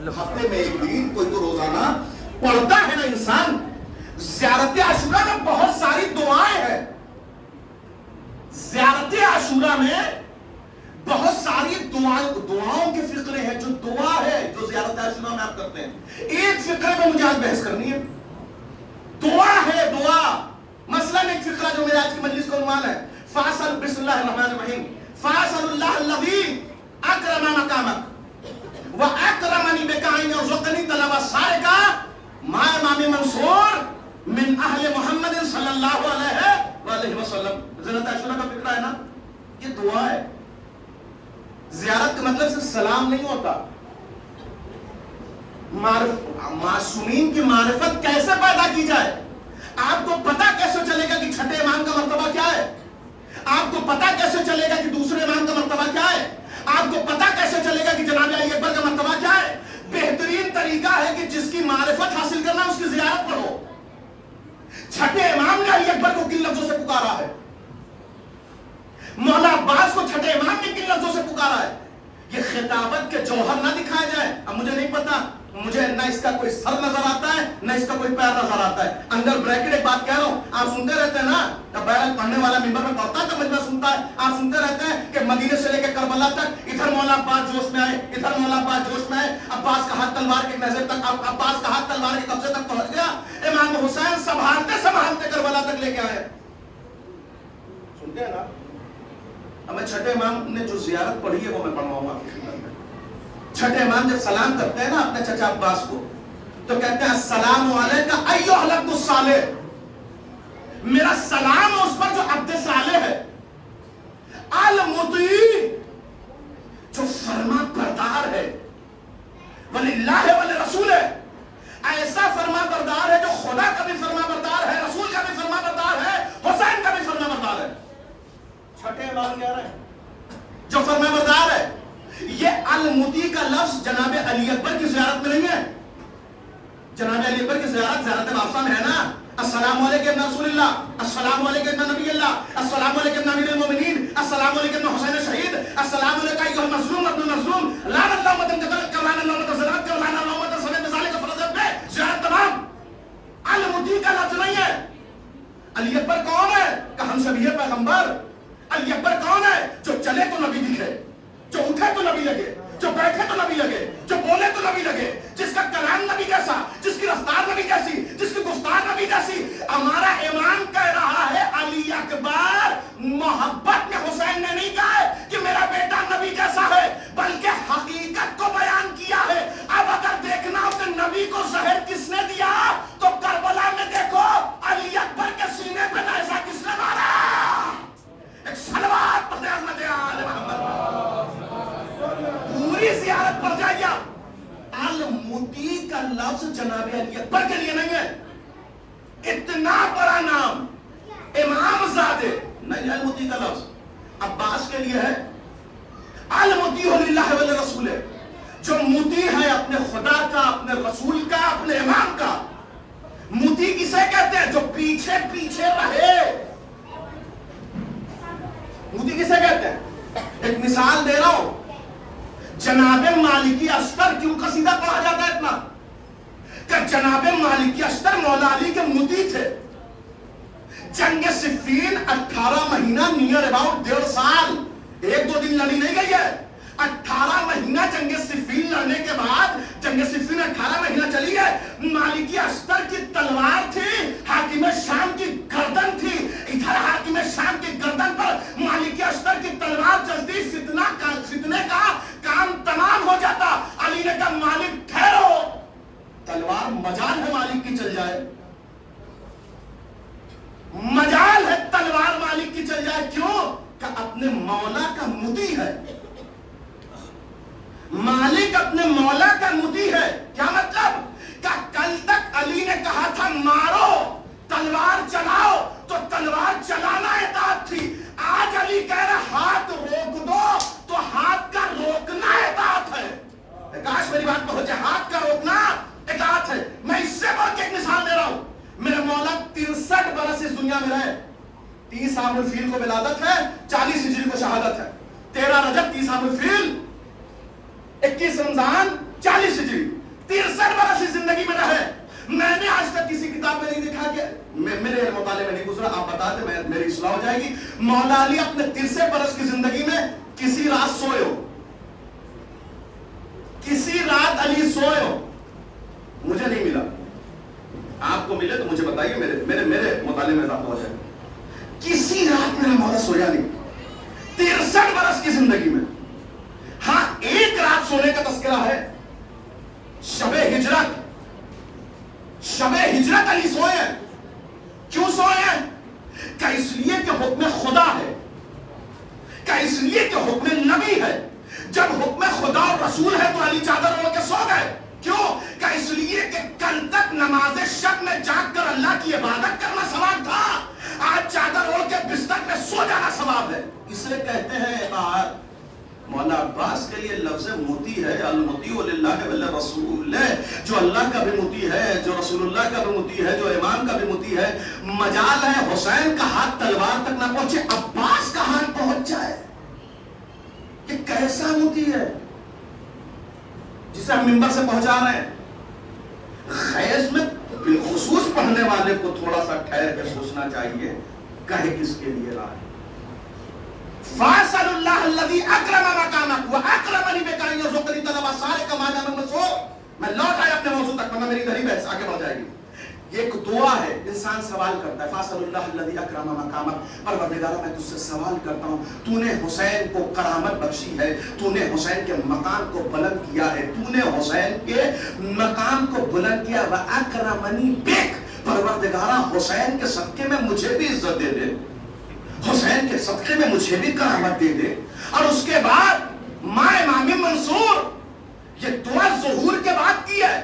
ہفتے میں ایک دن کوئی تو روزانہ پڑھتا ہے نا انسان. زیارت عاشورہ میں بہت ساری دعائیں ہیں. زیارت عاشورہ میں بہت ساری دعاؤں کے فقرے ہیں. جو دعا ہے جو زیارت عاشورہ میں آپ کرتے ہیں, ایک فقرے میں مجھے آج بحث کرنی ہے. دعا ہے دعا. مثلا ایک فقرہ جو میرے آج کی مجلس کا عنوان ہے, فاصل بسم اللہ الرحمن الرحیم, فاصل اللہ الذی اکرم مقامک واکرمنی بکائن یرزقنی طلب السارقہ ما امام منصور من اہل محمد صلی اللہ علیہ وسلم. زیارت عاشورہ کا فقرہ ہے نا, یہ دعا ہے. زیارت کا مطلب صرف سلام نہیں ہوتا. معصومین کی معرفت کیسے پیدا کی جائے؟ آپ کو پتا کیسے چلے گا کہ چھٹے امام کا مرتبہ کیا ہے؟ آپ کو پتا کیسے چلے گا کہ دوسرے امام کا مرتبہ کیا ہے؟ آپ کو پتا کیسے چلے گا کہ جناب علی اکبر کا مرتبہ کیا ہے؟ بہترین طریقہ ہے کہ جس کی معرفت حاصل کرنا اس کی زیارت پڑھو. چھٹے امام نے علی اکبر کو کن لفظوں سے پکارا ہے؟ مولا عباس کو چھٹے امام نے کن لفظوں سے پکارا ہے؟ یہ خطابت کے جوہر نہ دکھائے جائیں. اب مجھے نہیں پتا, مجھے نہ اس کا کوئی سر نظر آتا ہے نہ اس کا کوئی پیر نظر آتا ہے. انڈر بریکٹ ایک بات کہہ رہا ہوں, آپ سنتے رہتے ہیں نا, بہرحال پڑھنے والا ممبر میں پڑھتا ہے تو مجمع سنتا ہے. آپ سنتے رہتے ہیں کہ مدینے سے لے کے کربلا تک ادھر مولا عباس جوش میں آئے, ادھر مولا عباس جوش میں آئے. عباس کا ہاتھ تلوار کے نظر تک, عباس کا ہاتھ تلوار کے قبضے تک پہنچ گیا. امام حسین سنبھالتے سنبھالتے کربلا تک لے کے آئے. سنتے ہیں نا. اب میں چھٹے امام نے جو زیارت پڑھی ہے وہ میں پڑھواؤں گا آپ کی خدمت میں. چھٹے امام جب سلام کرتے ہیں نا اپنے چچا عباس کو, تو کہتے ہیں السلام علیکہ ایھا العبد الصالح, میرا سلام اس پر جو عبد صالح ہے, المطیع جو فرما بردار ہے, وللہ ولرسولہ ایسا فرما بردار ہے جو خدا کا بھی فرما بردار ہے, رسول کا بھی فرما بردار ہے, حسین کا بھی فرما بردار ہے. چھٹے امام کہہ رہے ہیں جو فرما بردار ہے. یہ المطیع کا لفظ جناب علی اکبر کی زیارت میں نہیں ہے. جناب علی اکبر کی زیارت زیارت بادشاہ میں ہے نا. السلام علیکم ابن رسول اللہ, السلام علیکم ابن نبی اللہ, السلام علیکم ابن امیر المومنین, السلام علیکم ابن حسین شہید, السلام علیکم ایھا المظلوم ابن المظلوم, لعن اللہ من قتلک ولعن اللہ من زلزلک ولعن اللہ من سمع بذلک فرض پہ زیارت تمام. المطیع کا لفظ نہیں ہے. علی اکبر کون ہے کہ ہم سے بھی ہے پیغمبر. علی اکبر کون ہے جو چلے تو نبی دکھے, جو اٹھے تو نبی لگے, جو بیٹھے تو نبی لگے, جو بولے تو نبی لگے, جس کا کلام نبی جیسا, جس کی رفتار نبی جیسی, جس کی گفتار نبی جیسی. ہمارا امام کہہ رہا ہے علی اکبر محبت میں حسین نے نہیں کہا ہے کہ میرا بیٹا نبی جیسا ہے, بلکہ حقیقت کو بیان کیا ہے. اب اگر دیکھنا ہو کہ نبی کو زہر کس نے دیا تو کربلا میں دیکھو علی اکبر کے سینے پہ نیزہ کس نے مارا. ایک صلوات پڑھتے ہیں عظمت آل محمد. پوری زیارت پر جائیے. المطیع کا لفظ جناب علی اکبر کے لیے نہیں ہے. اتنا بڑا نام امام زادے نہیں, المطیع کا لفظ عباس کے لیے ہے. المطیع للہ ولرسول, جو مطیع ہے اپنے خدا کا, اپنے رسول کا, اپنے امام کا. مطیع کسے کہتے ہیں؟ جو پیچھے پیچھے رہے. مطیع کسے کہتے ہیں؟ ایک مثال دے رہا ہوں. جناب مالکی اشتر کیوں قصیدہ پڑھا جاتا ہے اتنا؟ کہ جناب مالکی اشتر مولا علی کے مطیع تھے. جنگ صفین 18 مہینہ نیئر اباؤٹ 1.5 سال, 1-2 دن لڑی نہیں گئی ہے. 18 مہینہ جنگ صفین لڑنے کے بعد, جنگ صفین 18 مہینہ چلی ہے. مالکی اشتر کی تلوار تھی, حاکم شام کی گردن تھی. ادھر حاکم شام کی گردن پر مالکی اشتر کی تلوار چلتی, فتنے کا کام تمام ہو جاتا. علی نے کہا مالک ٹھہرو, تلوار مجال ہے مالک کی چل جائے, مجال ہے تلوار مالک کی چل جائے. کیوں؟ کہ اپنے مولا کا مطیع ہے. مالک اپنے مولا کا مطیع ہے. کیا مطلب؟ کہ کل تک علی نے کہا تھا مارو, تلوار چلاؤ, تو تلوار چلانا اطاعت تھی. آج علی کہہ رہا ہاتھ روک دو تو ہاتھ کا روکنا اطاعت ہے. کاش میری بات پہنچے. ہاتھ کا روکنا اطاعت ہے. میں اس سے بڑھ کے ایک مثال دے رہا ہوں. میرے مولا 63 برس اس دنیا میں رہے. 30 عام الفیل کو ولادت ہے, 40 ہجری کو شہادت ہے. 13 رجب 30 عام الفیل, 21 رمضان 40 ہجری. بتا دے میری اصلاح ہو جائے گی. مولا علی اپنے 63 برس کی زندگی میں کسی رات سوئے ہو, کسی رات علی سوئے ہو؟ مجھے نہیں ملا. آپ کو ملے تو مجھے بتائیے, میرے مطالعے میں اضافہ ہو جائے. کسی رات میرا مولا سویا نہیں 63 برس کی زندگی میں. ہاں ایک رات سونے کا تذکرہ ہے, شب ہجرت. شب ہجرت علی سوئے ہیں. کیوں سوئے ہیں؟ کہ اس لیے کہ حکم خدا ہے, کہ اس لیے کہ حکم نبی ہے. جب حکم خدا اور رسول ہے تو علی چادر اوڑھ کے سو گئے. کیوں؟ کہ اس لیے کہ کل تک نماز شب میں جاگ کر اللہ کی عبادت کرنا ثواب تھا, آج چادر اوڑھ کے بستر میں سو جانا ثواب ہے. اسے کہتے ہیں اطاعت. مولانا عباس کے لیے لفظ مطیع ہے, المطیع للہ وللرسول, جو اللہ کا بھی مطیع ہے, جو رسول اللہ کا بھی مطیع ہے, جو امام کا بھی مطیع ہے. مجال ہے حسین کا ہاتھ تلوار تک نہ پہنچے, عباس کا ہاتھ پہنچ جائے. یہ کیسا مطیع ہے جسے ہم منبر سے پہنچا رہے ہیں. خیز میں بالخصوص پڑھنے والے کو تھوڑا سا ٹھہر کے سوچنا چاہیے, کہے کس کے لیے رہا ہے. فاصل اللہ الذی اکرم مقامک واکرمنی بک ان یرزقنی طلب سارے کمانا میں مسور. میں لوٹ آیا اپنے موضوع تک, ورنہ میری دھری بحث آگے بڑھ جائے گی. یہ ایک دعا ہے, انسان سوال کرتا ہے, فاصل اللہ الذی اکرم مقامک, پروردگارہ میں تجھ سے سوال کرتا ہوں, تو نے حسین کو کرامت بخشی ہے, تو نے حسین کے مقام کو بلند کیا ہے, تو نے حسین کے مقام کو بلند کیا. واکرمنی بک, پروردگارہ حسین کے صدقے میں مجھے بھی عزت دے دے, حسین کے صدقے میں مجھے بھی کرامت دے دے. اور اس کے بعد ماں امام منصور, یہ دعا ظہور کے بعد کی ہے,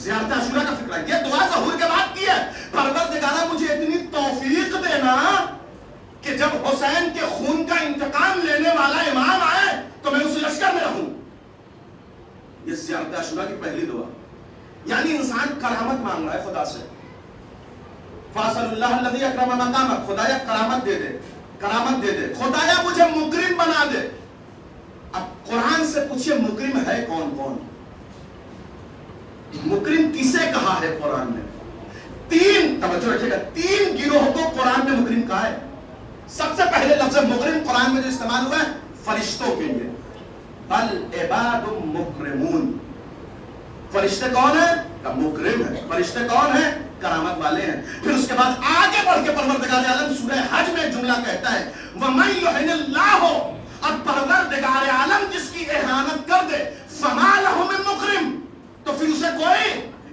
زیارت عاشورہ کا فکر ہے, یہ دعا ظہور کے بعد کی ہے. پروردگارہ مجھے اتنی توفیق دینا کہ جب حسین کے خون کا انتقام لینے والا امام آئے تو میں اس لشکر میں رہوں. یہ زیارت عاشورہ کی پہلی دعا. یعنی انسان کرامت مانگ رہا ہے خدا سے. فاصل اللہ الذی اکرم مقامک, خدایا کرامت دے دے, کرامت دے دے, خدایا مجھے مکرم بنا دے. اب قرآن سے پوچھئے مکرم ہے کون کون؟ مکرم کسے کہا ہے قرآن نے؟ تین, توجہ رکھیے گا, تین گروہ کو قرآن میں مکرم کہا ہے. سب سے پہلے لفظ مکرم قرآن میں جو استعمال ہوا ہے فرشتوں کے لیے, بل عباد مکرمون. فرشتے کون ہیں؟ کہ مکرم ہے. فرشتے کون ہیں؟ کرامت والے ہیں. پھر اس کے بعد آگے بڑھ کے پروردگار عالم سورہ حج میں جملہ کہتا ہے وَمَن يُهِنِ اللَّهُ, اور پروردگار عالم جس کی اہانت کر دے, فَمَا لَهُ مِن مُکرم, تو پھر اسے کوئی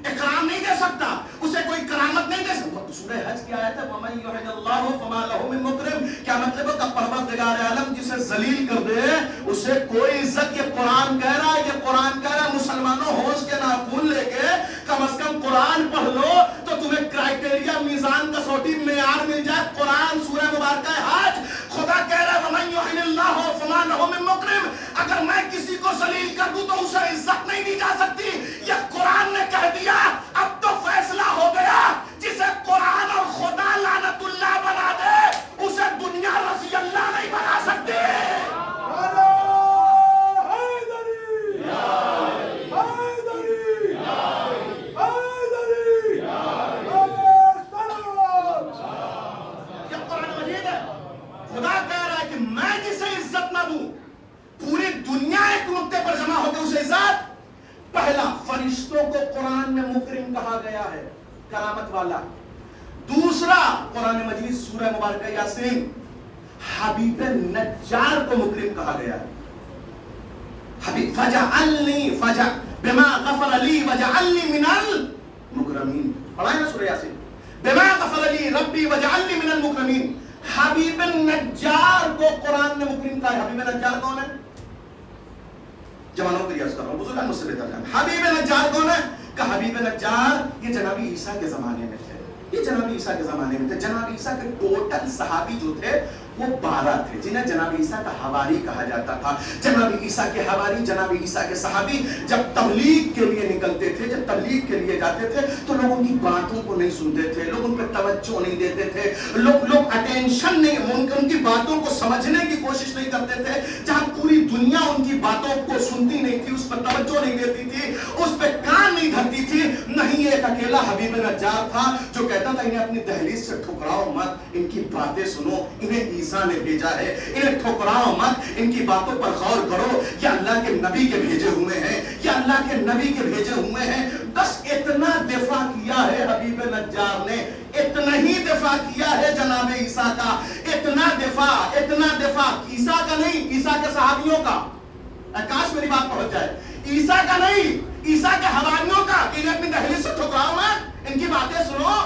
اکرام نہیں دے سکتا, اسے کوئی کرامت نہیں دے سکتا. سورہ حج کی آیت ہے وَمَن يُهِنِ اللَّهُ فَمَا لَهُ مِن مُکرم. کیا مطلب ہے کہ پروردگار عالم جسے ذلیل کر دے اسے کوئی عزت. یہ قرآن کہہ رہا ہے, یہ قرآن کہہ رہا ہے مسلمانوں ہوش کے ناخن لے کے کم از کم قرآن پڑھ لو تو تمہیں کرائٹیریا, میزان, کسوٹی, معیار مل جائے. قرآن سورہ مبارکہ حج, خدا کہہ رہا ہے وَمَن يُهِنِ اللَّهُ فَمَا لَهُ مِن مُکرم. اگر میں کسی کو ذلیل کر دوں تو اسے عزت نہیں دی جا سکتی. یہ قرآن نے کہہ دیا, اب تو فیصلہ ہو گیا. جسے قرآن اور خدا لعنت اللہ بنا دے اسے دنیا رضی اللہ نہیں بنا سکتے. خدا کہہ رہا ہے کہ میں جسے عزت نہ دوں, پوری دنیا ایک نقطے پر جمع ہو کے اسے عزت. پہلا, فرشتوں کو قرآن میں مکرم کہا گیا ہے, کرامت والا. دوسرا, قرآن مجید سورہ مبارکہ یاسین, حبیب نجار کو مکرم کہا گیا ہے. حبیب فجعلنی بما غفر لی وجعلنی من المکرمین. پڑھا ہے نا سورہ یاسین, بما غفر لی ربی وجعلنی من المکرمین. حبیب نجار کو قرآن نے مکرم کہا ہے. حبیب نجار کون ہے؟ جوانوں کے لیے عرض کر رہا ہوں, بزرگان مجھ سے بہتر جانتے. حبیب نجار کون ہے؟ کہ حبیب نجار یہ جناب عیسیٰ کے زمانے میں تھے. یہ جناب عیسیٰ کے زمانے میں تھے. جناب عیسیٰ کے ٹوٹل صحابی جو تھے وہ 12 تھے, جنہیں جناب عیسیٰ کا حواری کہا جاتا تھا. جناب عیسیٰ کے حواری, جناب عیسیٰ کے صحابی جب تبلیغ کے لیے نکلتے تھے, جب تبلیغ کے لیے جاتے تھے تو لوگ ان کی باتوں کو نہیں سنتے تھے, لوگ ان پہ توجہ نہیں دیتے تھے, لوگ اٹینشن نہیں, ان کی باتوں کو سمجھنے کی کوشش نہیں کرتے تھے. جہاں پوری دنیا ان کی باتوں کو سنتی نہیں تھی, اس پر توجہ نہیں دیتی تھی, اس پہ کان نہیں دھرتی تھی, نہیں ایک اکیلا حبیب نجار تھا جو کہتا تھا انہیں اپنی دہلیز سے ٹھکراؤ مت, ان کی باتیں سنو, انہیں عیسیٰ نے بھیجا ہے, انہیں ٹھکراؤ مت, ان کی باتوں پر غور کرو, یہ اللہ کے نبی کے بھیجے ہوئے ہیں, یہ اللہ کے نبی کے بھیجے ہوئے ہیں. بس اتنا دفاع کیا ہے حبیب نجار نے, اتنا ہی دفاع کیا ہے جناب عیسیٰ کا, اتنا دفاع عیسیٰ کا نہیں, عیسیٰ کے صحابیوں کا, کاش میری بات پہنچ جائے, عیسیٰ کا نہیں, عیسیٰ کے حواریوں کا, کہ انہیں اپنی دہلیز سے ٹھکراؤ مت, ان کی باتیں سنو,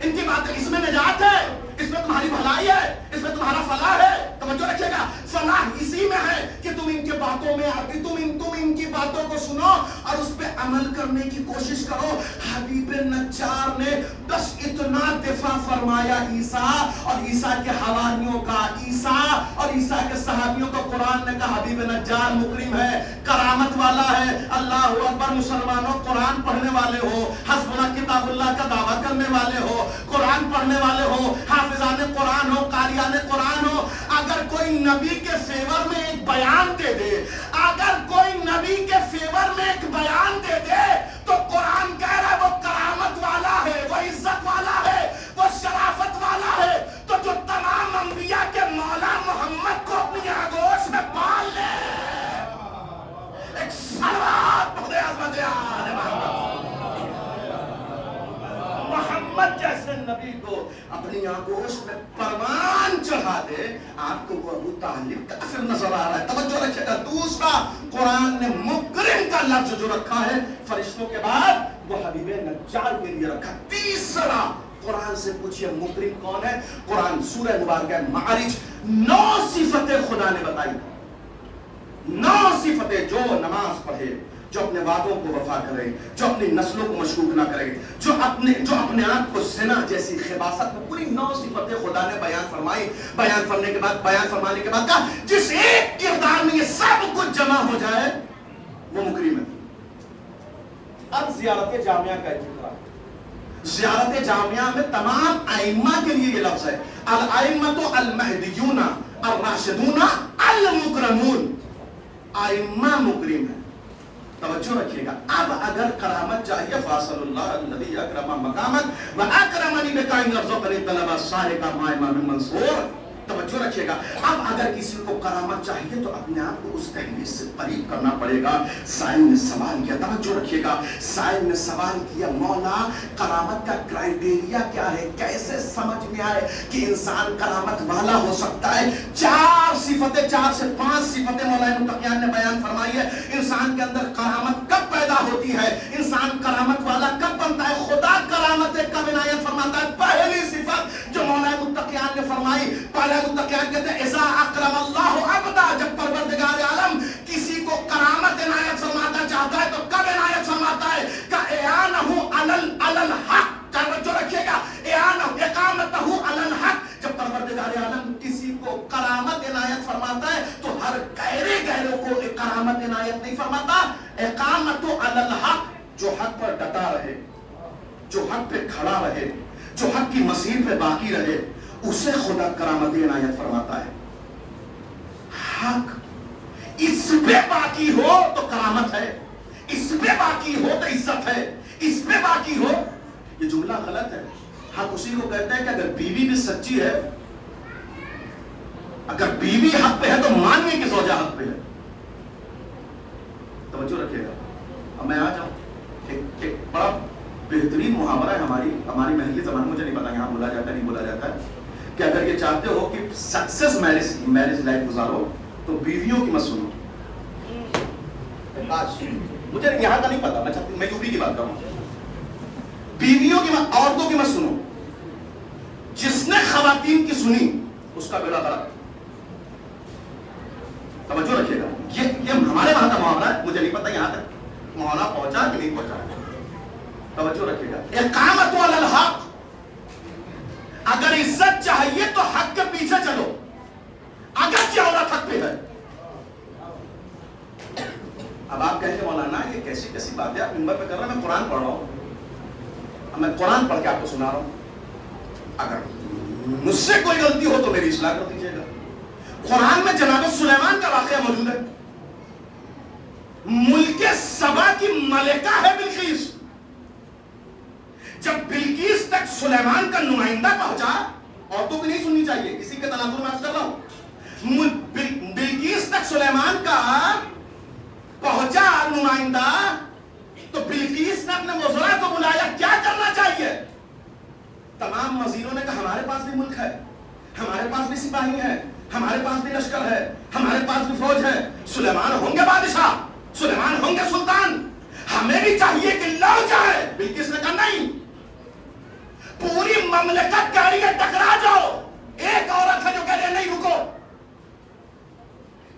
ان کی باتیں, اس میں نجات ہے, اس میں تمہاری بھلائی ہے, اس میں تمہارا فلاح ہے. توجہ رکھیے گا, فلاح اسی میں ہے کہ تم ان کے باتوں میں آتی, تم ان کی باتوں کو سنو اور اس پہ عمل کرنے کی کوشش کرو. حبیب نجار نے بس اتنا دفاع فرمایا عیسیٰ اور عیسیٰ کے حواریوں کا, عیسیٰ اور عیسیٰ کے صحابیوں کا. قرآن نے کہا حبیب نجار مکرم ہے, کرامت والا ہے. اللہ اکبر. مسلمانوں, قرآن پڑھنے والے ہو, حسبنا کتاب اللہ کا دعویٰ کرنے والے ہو, قرآن پڑھنے والے ہو, حافظان قرآن ہو, قاریان قرآن ہو, اگر کوئی نبی کے فیور میں ایک بیان دے دے, اگر کوئی نبی کے فیور میں ایک بیان دے دے, تو قرآن کہہ رہا ہے وہ کرامت والا ہے, وہ عزت والا ہے, وہ شرافت والا ہے. تو جو تمام انبیاء کے مولا محمد کو اپنی آغوش میں پال لے, ایک صلوات پڑھ دے عظمت آل محمد جیسے نبی کو اپنی آغوش میں پروان چڑھا دے, آپ کو وہ ابو طالب کافر نظر آ رہا ہے. توجہ رکھیے گا. دوسرا, قرآن نے مکرم کا لفظ جو رکھا ہے فرشتوں کے بعد, وہ حبیب نجار کے لیے رکھا. تیسرا, قرآن سے پوچھئے مکرم کون ہے. قرآن سورہ مبارکہ معارج 9 صفتیں خدا نے بتائی, 9 صفتیں. جو نماز پڑھے, جو اپنے وعدوں کو وفا کرے, جو اپنی نسلوں کو مشکوک نہ کرے, جو اپنے آپ کو زنا جیسی خباثت میں, پوری 9 صفتیں خدا نے بیان فرمائی. بیان فرمانے کے بعد کہا جس ایک کردار میں یہ سب کچھ جمع ہو جائے وہ مکرم ہے. اب زیارت جامعہ کا ذکر ہے. زیارت جامعہ میں تمام ائمہ کے لیے یہ لفظ ہے, الائمۃ المہدیون الراشدون المکرمون. ائمہ مکرم ہے. توجہ رکھیے گا. اب اگر کرامت چاہیے, فاصل اللہ الذی اکرم مقامت واکرمنی بکائن رزقنی طلب الصالح کا مائمہ من منصور. توجہ رکھیے گا. اب اگر کسی کو کرامت چاہیے تو اپنے آپ کو اس تحلیل سے قریب کرنا پڑے گا. سائل نے سوال کیا, توجہ رکھیے گا, سائل نے سوال کیا, مولا کرامت کا کرائٹیریا کیا ہے, کیسے سمجھ میں آئے کہ انسان کرامت والا ہو سکتا ہے. 4 صفتیں, 4 سے 5 صفتیں مولا متقیان نے بیان فرمائی ہے. انسان کے اندر کرامت کب پیدا ہوتی ہے, انسان کرامت والا کب بنتا ہے, خدا کرامت کب عنایت فرماتا ہے. پہلی صفت جو مولا متقیان نے فرمائی, پہلا متقیان کہتے ہیں اذا اکرم اللہ عبدا, جب پروردگار عالم کسی کو کرامت عنایت فرماتا چاہتا ہے تو کب عنایت فرماتا ہے, کہ اعانہ علی الحق. توجہ رکھیے گا, اقامتہ علی الحق. جب پروردگار عالم کسی کو کرامت عنایت فرماتا ہے تو ہر گہرے کو کرامت عنایت نہیں فرماتا. اقامت علی الحق, جو حق پر ڈٹا رہے, جو حق پہ کھڑا رہے, جو حق کی مسیر پہ باقی رہے, اسے خدا کرامت عنایت فرماتا ہے. حق اس پہ باقی ہو تو کرامت ہے, اس پہ باقی ہو تو عزت ہے, اس پہ باقی ہو. یہ جملہ غلط ہے. حق اسی کو کہتے ہیں کہ اگر بیوی بھی سچی ہے, اگر بیوی حق پہ ہے تو مانیے کہ زوجہ حق پہ ہے. توجہ رکھیے گا. اب میں آ جاؤں, ایک بڑا بہترین محاورہ ہے ہماری محلی زبان میں, مجھے نہیں پتا یہاں بولا جاتا ہے نہیں بولا جاتا ہے, کہ اگر یہ چاہتے ہو کہ سکسیس میرج لائف گزارو تو بیویوں کی مت سنو. مجھے یہاں کا نہیں پتا, میں یوپی کی بات کر رہا ہوں. بیویوں کی مت, عورتوں کی مت سنو. جس نے خواتین کی سنی اس کا بیڑا غرق. توجہ رکھیے گا. یہ ہمارے وہاں کا محاورہ ہے, مجھے نہیں پتا یہاں تک محاورہ پہنچا کہ نہیں پہنچا. توجہ رکھیے گا. اقامت علی الحق, اگر عزت چاہیے تو حق کے پیچھے چلو, اگرچہ عورت حق پہ ہے. اب آپ کہیں گے مولانا یہ کیسی بات ہے, آپ منبر پہ کر رہے ہیں, میں قرآن پڑھ رہا ہوں, اب میں قرآن پڑھ کے آپ کو سنا رہا ہوں. اگر مجھ سے کوئی غلطی ہو تو میری اصلاح کر دیجیے گا. قرآن میں جناب سلیمان کا واقعہ موجود ہے. ملک سبا کی ملکہ ہے بلقیس, سلیمان کا نمائندہ پہنچا، عورتوں کی نہیں سننی چاہیے، اسی کے تناظر میں عرض کر رہا ہوں، بلقیس تک سلیمان کا پہنچا نمائندہ، تو بلقیس نے اپنے وزراء کو بلایا، کیا کرنا چاہیے؟ تمام وزیروں نے کہا ہمارے پاس بھی ملک ہے، ہمارے پاس بھی سپاہی ہیں، ہمارے پاس بھی لشکر ہے، ہمارے پاس بھی فوج ہے، سلیمان ہوں گے بادشاہ، سلیمان ہوں گے سلطان، ہمیں بھی چاہیے کہ لڑ جائے۔ بلقیس نے کہا نہیں، پوری مملکت کہہ رہی ہے ٹکرا جاؤ، ایک عورت ہے جو کہہ رہی ہے نہیں رکو،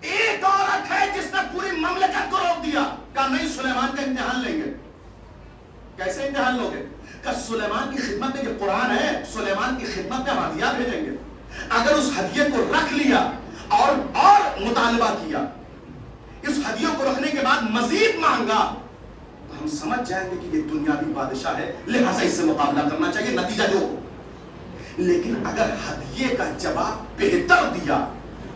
ایک عورت ہے جس نے پوری مملکت کو روک دیا، کہا نہیں سلیمان کا امتحان لیں گے۔ کیسے امتحان لوگے؟ کہ سلیمان کی خدمت میں، یہ قرآن ہے، سلیمان کی خدمت میں ہدیہ بھیجیں گے، اگر اس ہدیے کو رکھ لیا اور مطالبہ کیا، اس ہدیے کو رکھنے کے بعد مزید مانگا، تو ہم سمجھ جائیں گے کہ یہ دنیاوی بادشاہ ہے، لہذا اس سے مقابلہ کرنا چاہیے، نتیجہ جو ہو۔ لیکن اگر ہدیے کا جواب بہتر دیا،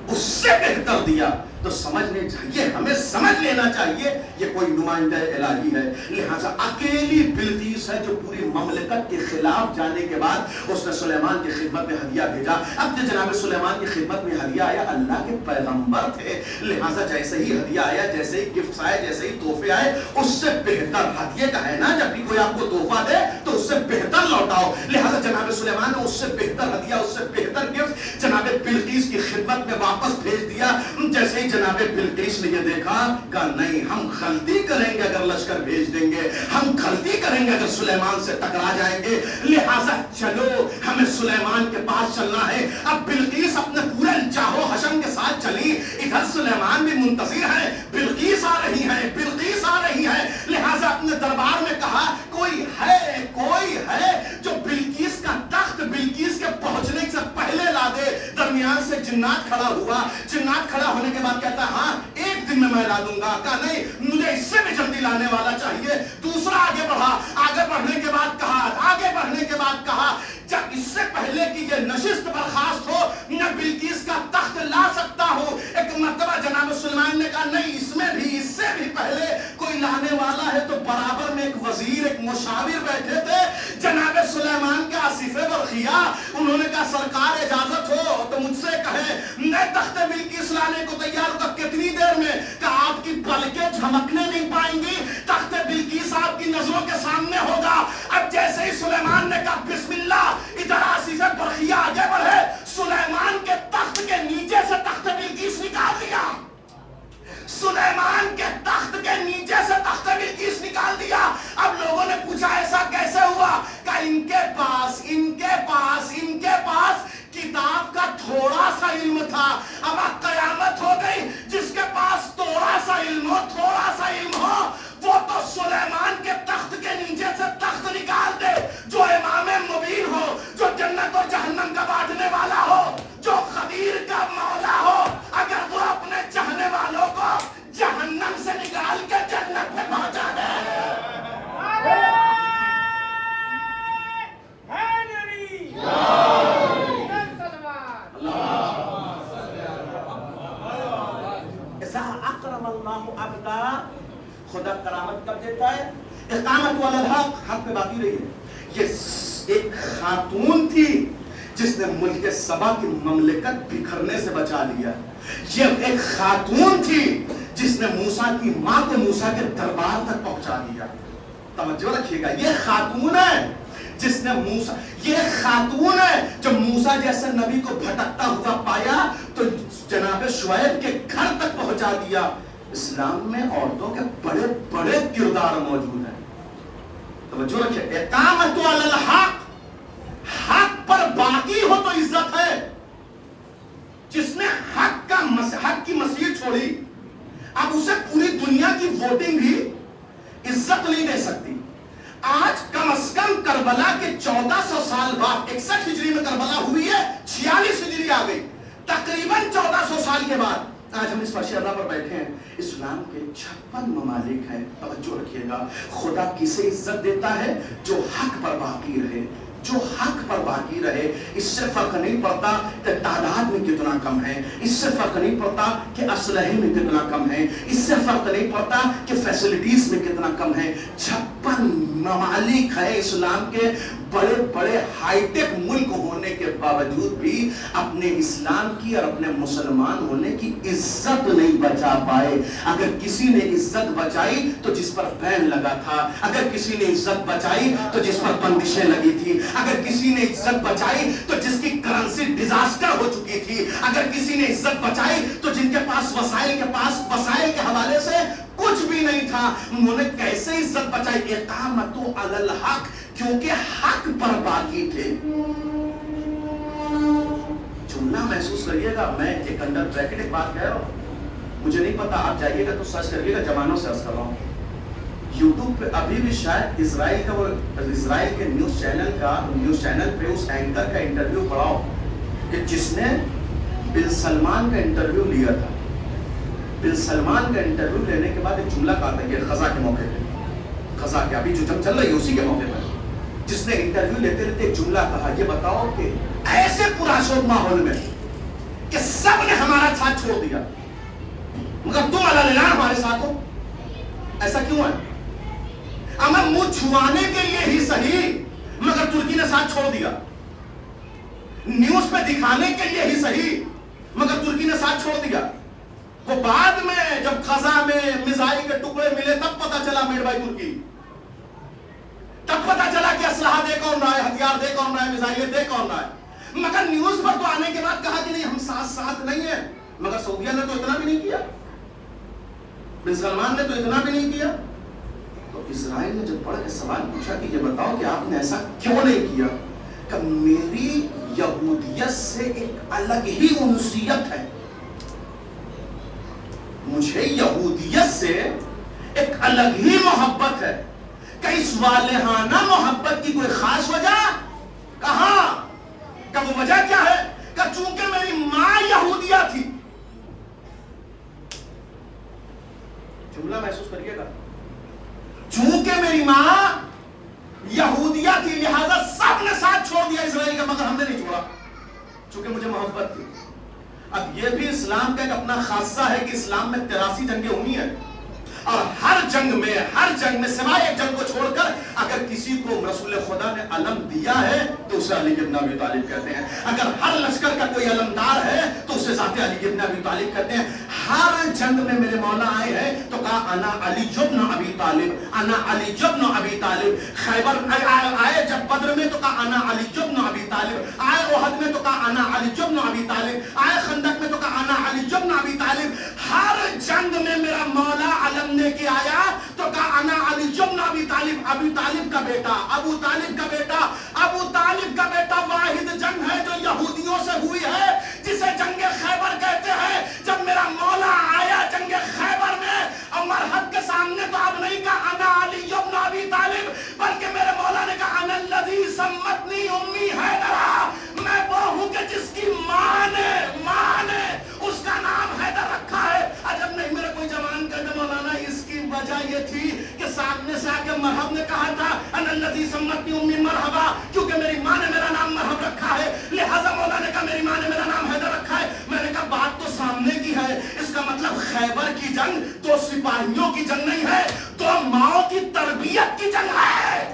اس سے بہتر دیا، تو سمجھنے چاہیے، ہمیں سمجھ لینا چاہیے یہ کوئی نمائندہ الہی ہے، لہذا اکیلی بلقیس ہے جو پوری مملکت کے خلاف جانے کے بعد اس نے سلیمان کی خدمت میں ہدیہ بھیجا۔ اب جو جناب سلیمان کی خدمت میں ہدیہ آیا، اللہ کے پیغمبر تھے، لہذا جیسے ہی ہدیہ آیا، جیسے ہی گفٹس آئے، جیسے ہی تحفے آئے، اس سے بہتر ہدیے کا ہے نا، جب بھی کوئی آپ کو تحفہ دے تو اس سے بہتر لوٹاؤ، لہذا جناب سلیمان نے اس سے بہتر ہدیہ، اس سے بہتر گفٹ جناب بلقیس کی خدمت میں واپس بھیج دیا۔ جیسے ہی جناب بلقیس نے یہ دیکھا، کہا نہیں، ہم غلطی کریں گے اگر لشکر بھیج دیں گے، ہم غلطی کریں گے اگر سلیمان سے ٹکرا جائیں گے، لہٰذا چلو ہمیں سلیمان کے پاس چلنا ہے۔ اب بلقیس اپنے پورے جاہو حشم کے ساتھ چلی، ادھر سلیمان بھی منتظر ہے، بلقیس آ رہی ہے، بلقیس آ رہی ہے، لہٰذا اپنے دربار میں کہا کوئی ہے جو بلقیس کا تخت بلقیس کے پہنچنے سے پہلے لا دے۔ درمیان سے جنات کھڑا ہوا، جنات کھڑا ہونے کے بعد کہتا ہے ہاں ایک دن میں لا دوں گا، کہا نہیں مجھے اس سے بھی جلدی لانے والا چاہیے۔ دوسرا آگے بڑھا، آگے بڑھنے کے بعد کہا جب اس سے پہلے کہ یہ نشست برخاست ہو میں بلقیس کا تخت لا سکتا ہوں۔ ایک مرتبہ جناب سلیمان نے کہا نہیں، اس میں بھی، اس سے بھی پہلے کوئی لانے والا ہے، تو برابر میں ایک وزیر، ایک مشاور بیٹھے تھے جناب سلیمان کے آصف برخیہ، انہوں نے کہا سرکار اجازت ہو تو مجھ سے کہیں میں تخت بلقیس لانے کو تیار ہوں۔ کتنی دیر میں؟ کہ آپ کی پلکیں جھمکنے نہیں پائیں گی، تخت بلقیس آپ کی نظروں کے سامنے ہوگا۔ اب جیسے ہی سلیمان نے کہا بسم اللہ، ادھر آصف برخیہ آگے بڑھے، سلیمان کے تخت کے نیچے سے تخت بلقیس نکال دیا، سلیمان کے تخت کے نیچے سے تخت بلقیس نکال دیا۔ اب لوگوں نے پوچھا ایسا کیسے ہوا؟ کہ ان کے پاس کتاب کا تھوڑا سا علم تھا۔ اب قیامت ہو گئی، جس کے پاس تھوڑا سا علم ہو وہ تو سلیمان کے تخت کے نیچے سے تخت نکال دے۔ جو امام مبین ہو، جو جنت اور جہنم کا بانٹنے والا ہو، جو خبیر کا مولا ہو، اگر وہ اپنے چاہنے والوں کو جہنم سے نکال کے جنت میں پہنچا دے، خدا کرامت کب دیتا ہے؟ اقامت والا حق پہ باقی رہی ہے۔ یہ ایک خاتون تھی جس نے ملک سبا کی مملکت بکھرنے سے بچا لیا۔ یہ ایک خاتون تھی جس نے موسیٰ کی ماں کو موسیٰ کے دربار تک پہنچا دیا۔ توجہ رکھیے گا، یہ خاتون ہے جس نے یہ خاتون ہے جو موسیٰ جیسے نبی کو بھٹکتا ہوا پایا تو جناب شعیب کے گھر تک پہنچا دیا۔ اسلام میں عورتوں کے بڑے بڑے کردار موجود ہیں، توجہ رکھیے۔ اقامت علی الحق، حق پر باقی ہو تو عزت ہے۔ جس نے حق کی مسیر چھوڑی، اب اسے پوری دنیا کی ووٹنگ بھی عزت نہیں دے سکتی۔ آج کم از کم کربلا کے 1400 سال بعد، 61 ہجری میں کربلا ہوئی ہے، 46 ہجری آ گئی، تقریباً 1400 سال کے بعد آج ہم اس فرش اللہ پر بیٹھے ہیں۔ اسلام کے 56 ممالک ہیں، توجہ رکھیے گا۔ خدا کسے عزت دیتا ہے؟ جو حق پر باقی رہے، جو حق پر باقی رہے. اس سے فرق نہیں پڑتا کہ تعداد میں کتنا کم ہے, اس سے فرق نہیں پڑتا کہ اسلحے میں کتنا کم ہے, اس سے فرق نہیں پڑتا کہ فیسلٹیز میں کتنا کم ہے. 56 ممالک ہے اسلام کے, بڑے بڑے ہائی ٹیک ملک ہونے کے باوجود بھی اپنے اسلام کی اور اپنے مسلمان ہونے کی عزت نہیں بچا پائے. اگر کسی نے عزت بچائی تو جس پر بین لگا تھا, اگر کسی نے عزت بچائی تو جس پر بندشیں لگی تھی, اگر کسی نے عزت بچائی تو جس کی کرنسی ڈیزاسٹر ہو چکی تھی, اگر کسی نے عزت بچائی تو جن کے پاس وسائل کے حوالے سے کچھ بھی نہیں تھا, انہوں نے کیسے عزت بچائی؟ اقامت علی الحق, کیونکہ حق پر باقی تھے. جملہ محسوس کریے گا, میں ایک انڈر بریکٹ ایک بات کہہ رہا ہوں, مجھے نہیں پتا, آپ جائیے گا تو سرچ کریے گا, زمانوں سے عرض کر رہا ہوں. یوٹیوب پہ ابھی بھی شاید اسرائیل کے نیوز چینل پہ اس اینکر کا انٹرویو پڑھاؤ کہ جس نے بن سلمان کا انٹرویو لیا تھا. بن سلمان کا انٹرویو لینے کے بعد ایک جملہ کہا تھا کہ خزاں کے موقع پہ, خزاں کے ابھی جو جنگ چل رہی ہے اسی کے موقع پر, جس نے انٹرویو لیتے لیتے ایک جملہ کہا, یہ بتاؤ کہ ایسے پرآشوب ماحول میں کہ سب نے ہمارا ساتھ چھوڑ دیا مگر تم اللہ ہمارے ساتھ ہو, ایسا کیوں ہے؟ ہمیں منہ چھوانے کے لیے ہی صحیح مگر ترکی نے ساتھ چھوڑ دیا, نیوز پہ دکھانے کے لیے ہی صحیح مگر ترکی نے ساتھ چھوڑ دیا. وہ بعد میں جب غزہ میں میزائل کے ٹکڑے ملے تب پتا چلا میڈ بائی ترکی, تب پتا چلا کہ اسلحہ دے کون رہا ہے, ہتھیار دے کون رہا ہے, میزائلیں دے کون رہا ہے. مگر نیوز پر تو آنے کے بعد کہا کہ نہیں ہم ساتھ نہیں ہیں. مگر سعودیہ نے تو اتنا بھی نہیں کیا, بن سلمان نے تو اتنا بھی نہیں کیا. تو اسرائیل نے جب پڑھ کے سوال پوچھا کہ یہ بتاؤ کہ آپ نے ایسا کیوں نہیں کیا, کہ میری یہودیت سے ایک الگ ہی انسیت ہے, مجھے یہودیت سے ایک الگ ہی محبت ہے. کہ اس والہانہ محبت کی کوئی خاص وجہ کہاں, کہ وہ وجہ کیا ہے؟ کہ چونکہ میری ماں یہودیہ تھی. جملہ محسوس کریے گا, چونکہ میری ماں یہودیہ تھی لہذا سب نے ساتھ چھوڑ دیا اسرائیل کا, مگر ہم نے نہیں چھوڑا چونکہ مجھے محبت تھی. اب یہ بھی اسلام کا ایک اپنا خاصہ ہے کہ اسلام میں 83 جنگیں ہوئی ہیں, اور ہر جنگ میں سوائے ایک جنگ کو چھوڑ کر اگر کسی کو رسول خدا نے علم دیا ہے تو اسے علی ابن ابی طالب کہتے ہیں. اگر ہر لشکر کا کوئی علمدار ہے تو اسے ذات علی ابن ابی طالب کہتے ہیں. ہر جنگ میں میرے مولا آئے ہیں تو کہا انا علی ابن ابی طالب, انا علی ابن ابی طالب. خیبر آئے جب بدر میں تو کہا انا علی ابن ابی طالب, آئے احد میں تو کہا انا علی ابن ابی طالب, آئے خندق میں تو کہا انا علی ابن ابی طالب. ہر جنگ میں میرا مولا علم نے کے آیا تو کہا انا علی ابن ابی طالب. ابی طالب کا بیٹا, ابو طالب کا بیٹا, ابو طالب کا بیٹا. واحد جنگ ہے جو یہودیوں سے ہوئی ہے جسے جنگ خیبر کہتے ہیں. جب میرا مولا آیا جنگ خیبر میں اور مرحب کے سامنے تو اب نہیں کہا انا علی ابن ابی طالب, بلکہ میرے مولا نے کہا انا الذی سمتنی امی حیدرا. میں وہ ہوں کہ جس کی ماں نے اس کا نام حیدر رکھا ہے. عجب نہیں میرے کوئی جوان کہتے مولانا اس کی وجہ یہ تھی کہ سامنے سے آکے مرحب نے کہا تھا انا الذی سمتنی امی مرحبا, کیونکہ میری ماں نے میرا نام مرحب رکھا ہے لہذا مولا نے کہا میری ماں نے میرا نام حیدر رکھا ہے. میں نے کہا بات تو سامنے کی ہے, اس کا مطلب خیبر کی جنگ دو سپاہیوں کی جنگ نہیں ہے, دو ماؤں کی تربیت کی جنگ ہے.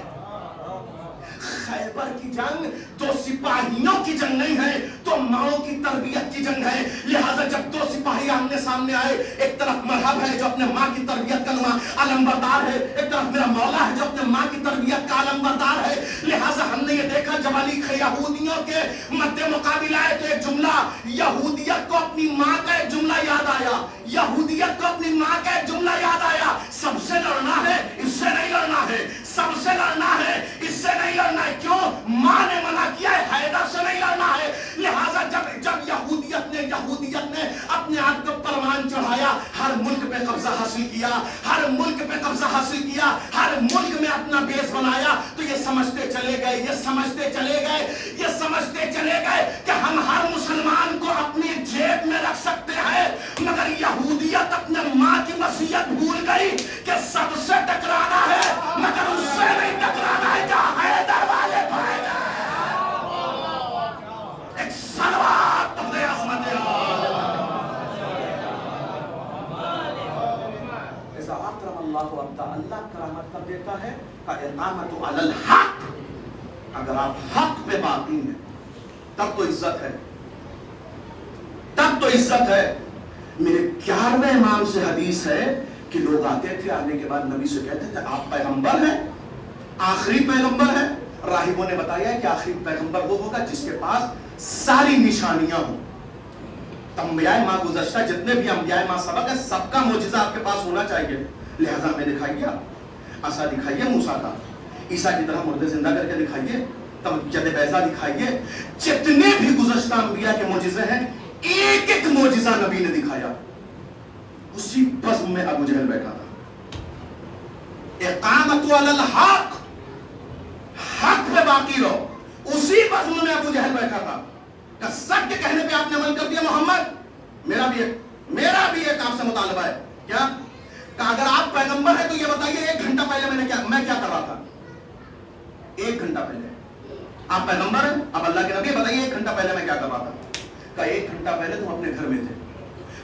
خیبر کی جنگ دو سپاہیوں کی جنگ نہیں ہے, تو ماؤں کی تربیت کی جنگ ہے. لہذا جب دو سپاہی آمنے سامنے آئے, ایک طرف مرحب ہے جو اپنے ماں کی تربیت کا علم بردار ہے, ایک طرف میرا مولا ہے جو اپنے ماں کی تربیت کا علم بردار ہے. لہذا ہم نے یہ دیکھا جب علی یہودیوں کے مد مقابل آئے تو ایک جملہ یہودیت کو اپنی ماں کا ایک جملہ یاد آیا, یہودیت کو اپنی ماں کا ایک جملہ یاد آیا. سب سے لڑنا ہے, اس سے نہیں لڑنا ہے, سب سے لڑنا ہے, اس سے نہیں لڑنا ہے. کیوں؟ ماں نے منع کیا ہے, حیدر سے نہیں لڑنا ہے. لہذا جب یہودیت نے اپنے آپ کو پروان چڑھایا, ہر ملک پہ قبضہ حاصل کیا, ہر ملک پہ قبضہ حاصل کیا, ہر ملک میں اپنا بیس بنایا, تو یہ سمجھتے چلے گئے کہ ہم ہر مسلمان کو اپنی جیب میں رکھ سکتے ہیں. مگر یہودیت اپنے ماں کی وصیت بھول گئی کہ سب سے ٹکرانا ہے مگر اس سے نہیں ٹکرانا ہے جہاں حیدر والے پائے گئے. کہ اقامت علی الحق، اگر آپ حق پہ باقی ہیں تب تو عزت ہے، تب تو عزت ہے۔ میرے 11ویں امام سے حدیث ہے کہ لوگ آتے تھے، آنے کے بعد نبی سے کہتے تھے آپ پیغمبر ہیں، آخری پیغمبر ہیں؟ راہبوں نے بتایا کہ آخری پیغمبر وہ ہوگا جس کے پاس ساری نشانیاں ہوں۔ انبیاء ماں گزشتہ جتنے بھی انبیاء ماں سبق ہے سب کا معجزہ آپ کے پاس ہونا چاہیے، لہذا میں دکھائیے، عصا دکھائیے موسیٰ کا، عیسیٰ کی طرح مردے زندہ کر کے دکھائیے، تب ید بیضا دکھائیے، جتنے بھی گزشتہ انبیاء کے معجزے ہیں ایک ایک معجزہ نبی نے دکھایا۔ اسی بزم میں ابو جہل بیٹھا تھا۔ اقامت علی الحق، حق پہ باقی رہو، اسی بزم میں ابو جہل بیٹھا تھا کہ سب کے کہنے پہ آپ نے عمل کر دیا۔ محمد میرا بھی ایک آپ سے مطالبہ ہے، کیا کہ اگر آپ پیغمبر ہیں تو یہ بتائیے 1 گھنٹہ پہلے میں کیا کر رہا تھا؟ 1 گھنٹہ پہلے آپ پیغمبر ہیں، اب اللہ کے نبی، بتائیے 1 گھنٹہ پہلے میں کیا کر رہا تھا؟ کہ 1 گھنٹہ پہلے تم اپنے گھر میں تھے،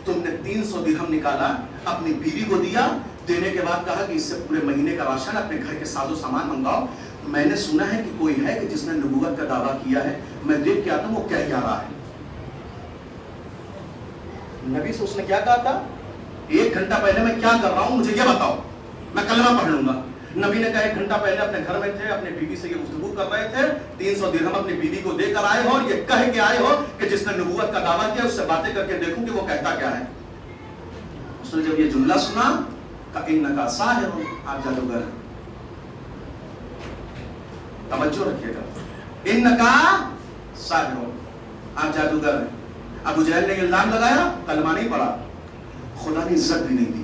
تم نے 300 درہم نکالا، اپنی بیوی کو دیا، دینے کے بعد کہا کہ اس سے پورے مہینے کا راشن اپنے گھر کے ساز و سامان منگاؤ، میں نے سنا ہے کہ کوئی ہے کہ جس نے نبوت کا دعویٰ کیا ہے، میں دیکھ کے آتا ہوں وہ کہہ کیا رہا ہے۔ نبی سے اس نے کیا کہا تھا؟ 1 گھنٹہ پہلے میں کیا کر رہا ہوں مجھے یہ بتاؤ، میں کلمہ پڑھ لوں گا۔ نبی نے کہا 1 گھنٹہ پہلے اپنے گھر میں تھے، اپنے بیوی سے یہ گفتگو کر رہے تھے، 300 درہم اپنی بیوی کو دے کر آئے ہو اور یہ کہہ کے آئے ہو کہ جس نے نبوت کا دعویٰ کیا اس سے باتیں کر کے دیکھوں کہ وہ کہتا کیا ہے۔ اس نے جب یہ جملہ سنا کہ انکا ساحر، آپ جادوگر ہیں۔ توجہ رکھیے گا، انکا ساحر، آپ جادوگر ہیں۔ ابو جہل نے الزام لگایا، کلمہ نہیں پڑھا، خدا نے عزت بھی نہیں دی۔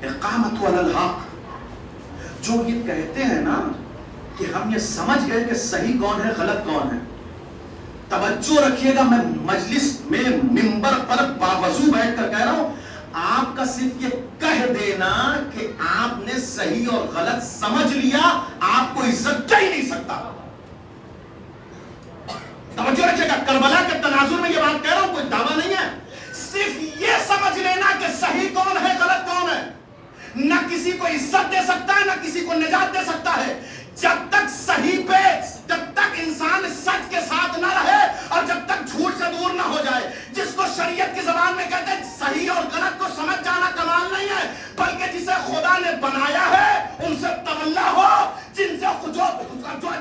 اقامت علی الحق، جو یہ کہتے ہیں نا کہ ہم یہ سمجھ گئے کہ صحیح کون ہے غلط کون ہے، توجہ رکھیے گا، میں مجلس میں منبر پر باوضو بیٹھ کر کہہ رہا ہوں، آپ کا صرف یہ کہہ دینا کہ آپ نے صحیح اور غلط سمجھ لیا آپ کو عزت دے ہی نہیں سکتا۔ توجہ رکھیے گا، کربلا کے تناظر میں یہ بات کہہ رہا ہوں، کوئی دعویٰ نہیں ہے، صرف یہ سمجھ لینا کہ صحیح کون ہے غلط کون ہے، نہ کسی کو عزت دے سکتا ہے نہ کسی کو نجات دے سکتا ہے۔ جب تک صحیح پہ، جب تک انسان سچ کے ساتھ نہ رہے اور جب تک جھوٹ سے دور نہ ہو جائے، جس کو شریعت کی زبان میں کہتے ہیں صحیح اور غلط کو سمجھ جانا کمال نہیں ہے، بلکہ جسے خدا نے بنایا ہے ان سے تولا ہو،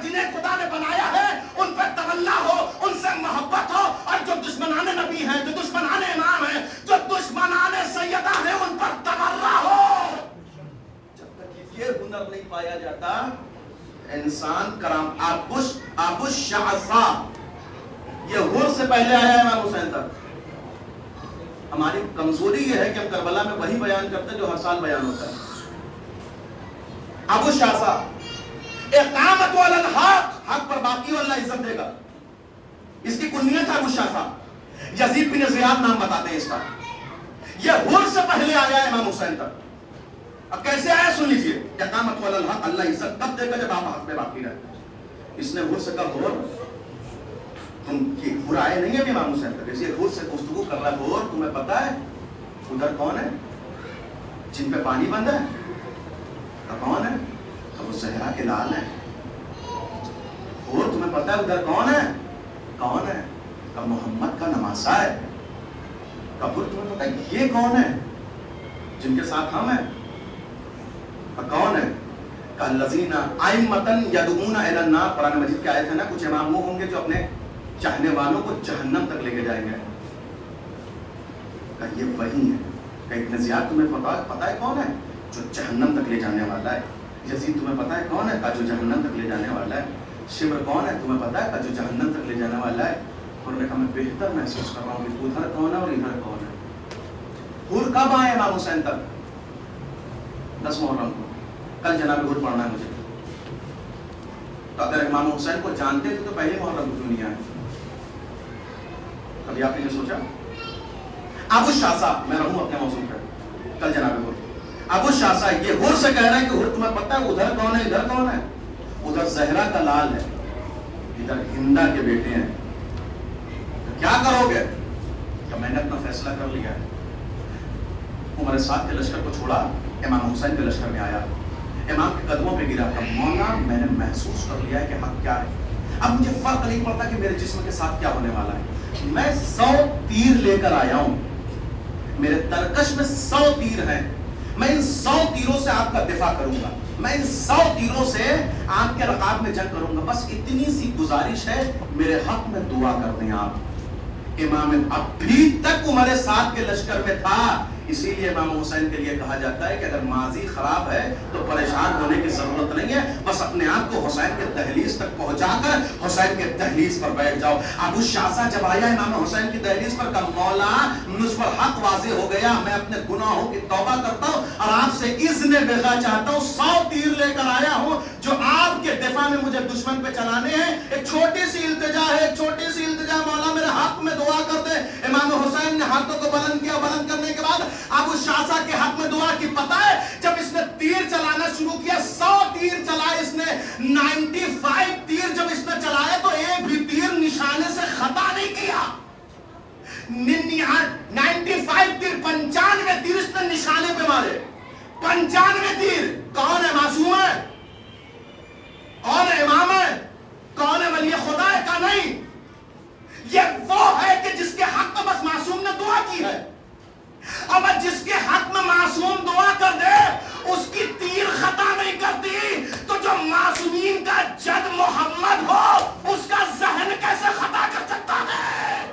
جنہیں خدا نے بنایا ہے ان پہ تولا ہو، ان سے محبت ہو، اور جو دشمنان نبی ہیں، جو دشمنان امام ہیں، جو دشمنان سیدہ ہیں، ان پر تبرہ ہو۔ جب تک یہ ہنر نہیں پایا جاتا انسان کرام۔ ابو الشعثا، یہ ہر سے پہلے آیا ہے امام حسین تک۔ ہماری کمزوری یہ ہے کہ ہم کربلا میں وہی بیان کرتے ہیں جو ہر سال بیان ہوتا ہے۔ ابو الشعثا، اقامت علی الحق، حق پر باقی ہو اللہ عزت دے گا۔ اس کی کنیت ہے ابو الشعثا، یزید بن زیاد نام بتاتے ہیں اس کا۔ یہ ہر سے پہلے آیا ہے امام حسین تک۔ اب کیسے آیا سن لیجئے، اقامت علی الحق، اللہ عزت تب دے گا جب آپ حق میں باقی رہے۔ اس نے ہر سے کہا ہور، تم کی ہر آئے نہیں ہے امام حسین تک، اس لیے ہر سے گفتگو کر رہا ہے، ہور تمہیں پتا ہے ادھر کون ہے جن پہ پانی بند ہے؟ کون ہے؟ وہ زہرا کے لال ہے۔ اور تمہیں پتا ہے ادھر کون ہے؟ کون ہے؟ کہ محمد کا نماسا ہے۔ کبر تمہیں پتا ہے یہ کون ہے جن کے ساتھ ہم ہیں؟ کون ہے؟ کہ الذین ائمۃ یدعون الی النار، قرآن مجید کی آیت ہے نا، کچھ امام وہ ہوں گے جو اپنے چاہنے والوں کو جہنم تک لے کے جائیں گے۔ کہ یہ وہی ہے۔ کہ ابن زیاد تمہیں پتا ہے کون ہے؟ جو جہنم تک لے جانے والا ہے۔ یزید تمہیں پتا ہے کون ہے؟ کہ جو جہنم تک لے جانے والا ہے۔ شمر کون ہے؟ تمہیں پتا ہے کہ جو جہنم تک لے جانے والا ہے۔ اور نے کہا میں بہتر محسوس کر رہا ہوں کہ ادھر کون ہے اور ادھر کون ہے۔ حور کب آئے امام حسین تک؟ 10 محرم کو۔ کل جناب حور پڑھنا ہے مجھے۔ تو اگر امام حسین کو جانتے تھے تو پہلے محرم کو کیوں نہیں آئے؟ کبھی آپ نے سوچا؟ ابو الشعثا، میں رہوں اپنے موضوع پہ، کل جناب حور۔ ابو الشعثا یہ حور سے کہہ رہا ہے کہ حور تمہیں پتہ ہے ادھر کون ہے ادھر کون ہے؟ ادھر زہرا کا لال ہے، ادھر ہندا کے بیٹے ہیں۔ کیا کرو گے؟ کہ میں نے اپنا فیصلہ کر لیا ہے۔ عمر سعد کے لشکر کو چھوڑا، امام حسین کے لشکر میں آیا۔ امام کے قدموں پہ گرا تھا، مولا میں نے محسوس کر لیا ہے کہ حق کیا ہے، اب مجھے فرق نہیں پڑتا کہ میرے جسم کے ساتھ کیا ہونے والا ہے، میں 100 تیر لے کر آیا ہوں، میرے ترکش میں 100 تیر ہیں، میں ان 100 تیروں سے آپ کا دفاع کروں گا، میں ان 100 تیروں سے آپ کے رقاب میں جنگ کروں گا، بس اتنی سی گزارش ہے میرے حق میں دعا کر دیں آپ۔ امام ابھی تک عمر سعد کے لشکر میں تھا، اسی لیے امام حسین کے لیے کہا جاتا ہے کہ اگر ماضی خراب ہے تو پریشان ہونے کی ضرورت نہیں ہے، بس اپنے آپ کو حسین کے دہلیز تک پہنچا کر حسین کے دہلیز پر بیٹھ جاؤ۔ ابو شاسا جب آیا امام حسین کی دہلیز پر، کہا مولا مجھ پر حق واضح ہو گیا، میں اپنے گناہوں کی توبہ کرتا ہوں اور آپ سے اذن بغا چاہتا ہوں، 100 تیر لے کر آیا ہوں جو آپ کے دفاع میں مجھے دشمن پہ چلانے ہیں، ایک چھوٹی سی التجا ہے، ایک چھوٹی سی التجا، مولا میرے حق میں دعا کر دے۔ امام حسین نے ہاتھوں کو بلند کیا، بلند کرنے کے بعد ابو شاسا کے حق میں دعا کی، پتہ ہے جب اس نے تیر چلانا شروع کیا، 100 تیر چلائے اس نے، 95 تیر جب اس نے چلائے تو ایک بھی تیر نشانے سے خطا نہیں کیا، 95 تیر، 95 تیر اس نے نشانے پہ مارے، 95 تیر۔ کون ہے؟ معصوم ہے؟ کون ہے؟ امام ہے؟ کون ہے؟ ولی خدا ہے؟ کا نہیں، یہ وہ ہے کہ جس کے حق میں بس معصوم نے دعا کی ہے، اب جس کے حق میں معصوم دعا کر دے اس کی تیر خطا نہیں کرتی، تو جو معصومین کا جد محمد ہو اس کا ذہن کیسے خطا کر سکتا ہے؟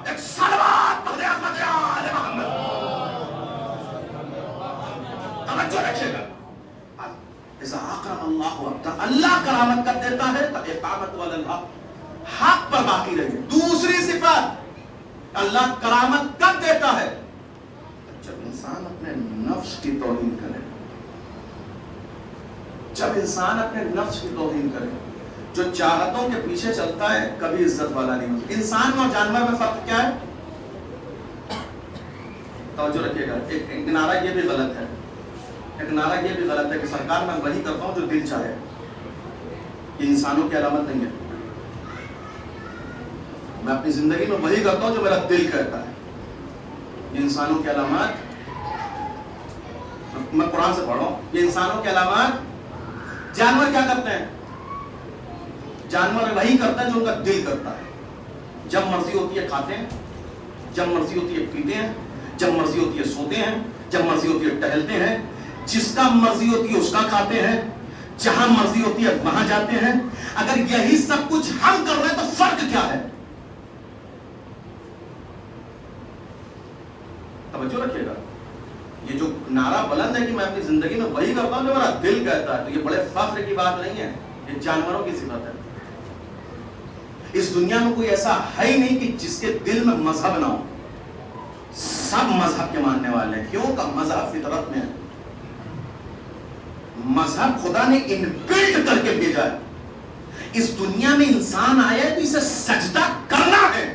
ایک صلوات پڑھ دے احمد آل محمد، توجہ رکھیے گا۔ اذا اکرم اللہ عبدہ، اللہ کرامت کر دیتا ہے تو اقامت علی الحق، حق پر باقی رہے۔ دوسری صفت، اللہ کرامت کر دیتا ہے جب انسان اپنے نفس کی توہین کرے، جب انسان اپنے نفس کی توہین کرے، جو چاہتوں کے پیچھے چلتا ہے کبھی عزت والا نہیں ہوتا۔ انسان اور جانور میں فرق کیا ہے؟ توجہ رکھیے گا، ایک نعرہ یہ بھی غلط ہے، ایک نعرہ یہ بھی غلط ہے کہ سرکار میں وہی کرتا ہوں جو دل چاہے، یہ انسانوں کی علامت نہیں ہے۔ میں اپنی زندگی میں وہی کرتا ہوں جو میرا دل کہتا ہے، یہ انسانوں کی علامات، میں قرآن سے پڑھ رہا ہوں، یہ انسانوں کی علامات۔ جانور کیا کرتے ہیں؟ جانور وہی کرتا ہے جو ان کا دل کرتا ہے، جب مرضی ہوتی ہے کھاتے ہیں، جب مرضی ہوتی ہے پیتے ہیں، جب مرضی ہوتی ہے سوتے ہیں، جب مرضی ہوتی ہے ٹہلتے ہیں، جس کا مرضی ہوتی ہے اس کا کھاتے ہیں، جہاں مرضی ہوتی ہے وہاں جاتے ہیں۔ اگر یہی سب کچھ ہم کر رہے ہیں تو فرق کیا ہے؟ توجہ رکھیے گا، یہ جو نعرہ بلند ہے کہ میں اپنی زندگی میں وہی کرتا ہوں جو میرا دل کہتا ہے، تو یہ بڑے فخر کی بات نہیں ہے، یہ جانوروں کی صفت ہے۔ اس دنیا میں کوئی ایسا ہے ہی نہیں کہ جس کے دل میں مذہب نہ ہو، سب مذہب کے ماننے والے ہیں، کیوں کہ مذہب فطرت میں ہے، مذہب خدا نے انبلٹ کر کے بھیجا ہے۔ اس دنیا میں انسان آیا ہے تو اسے سجدہ کرنا ہے،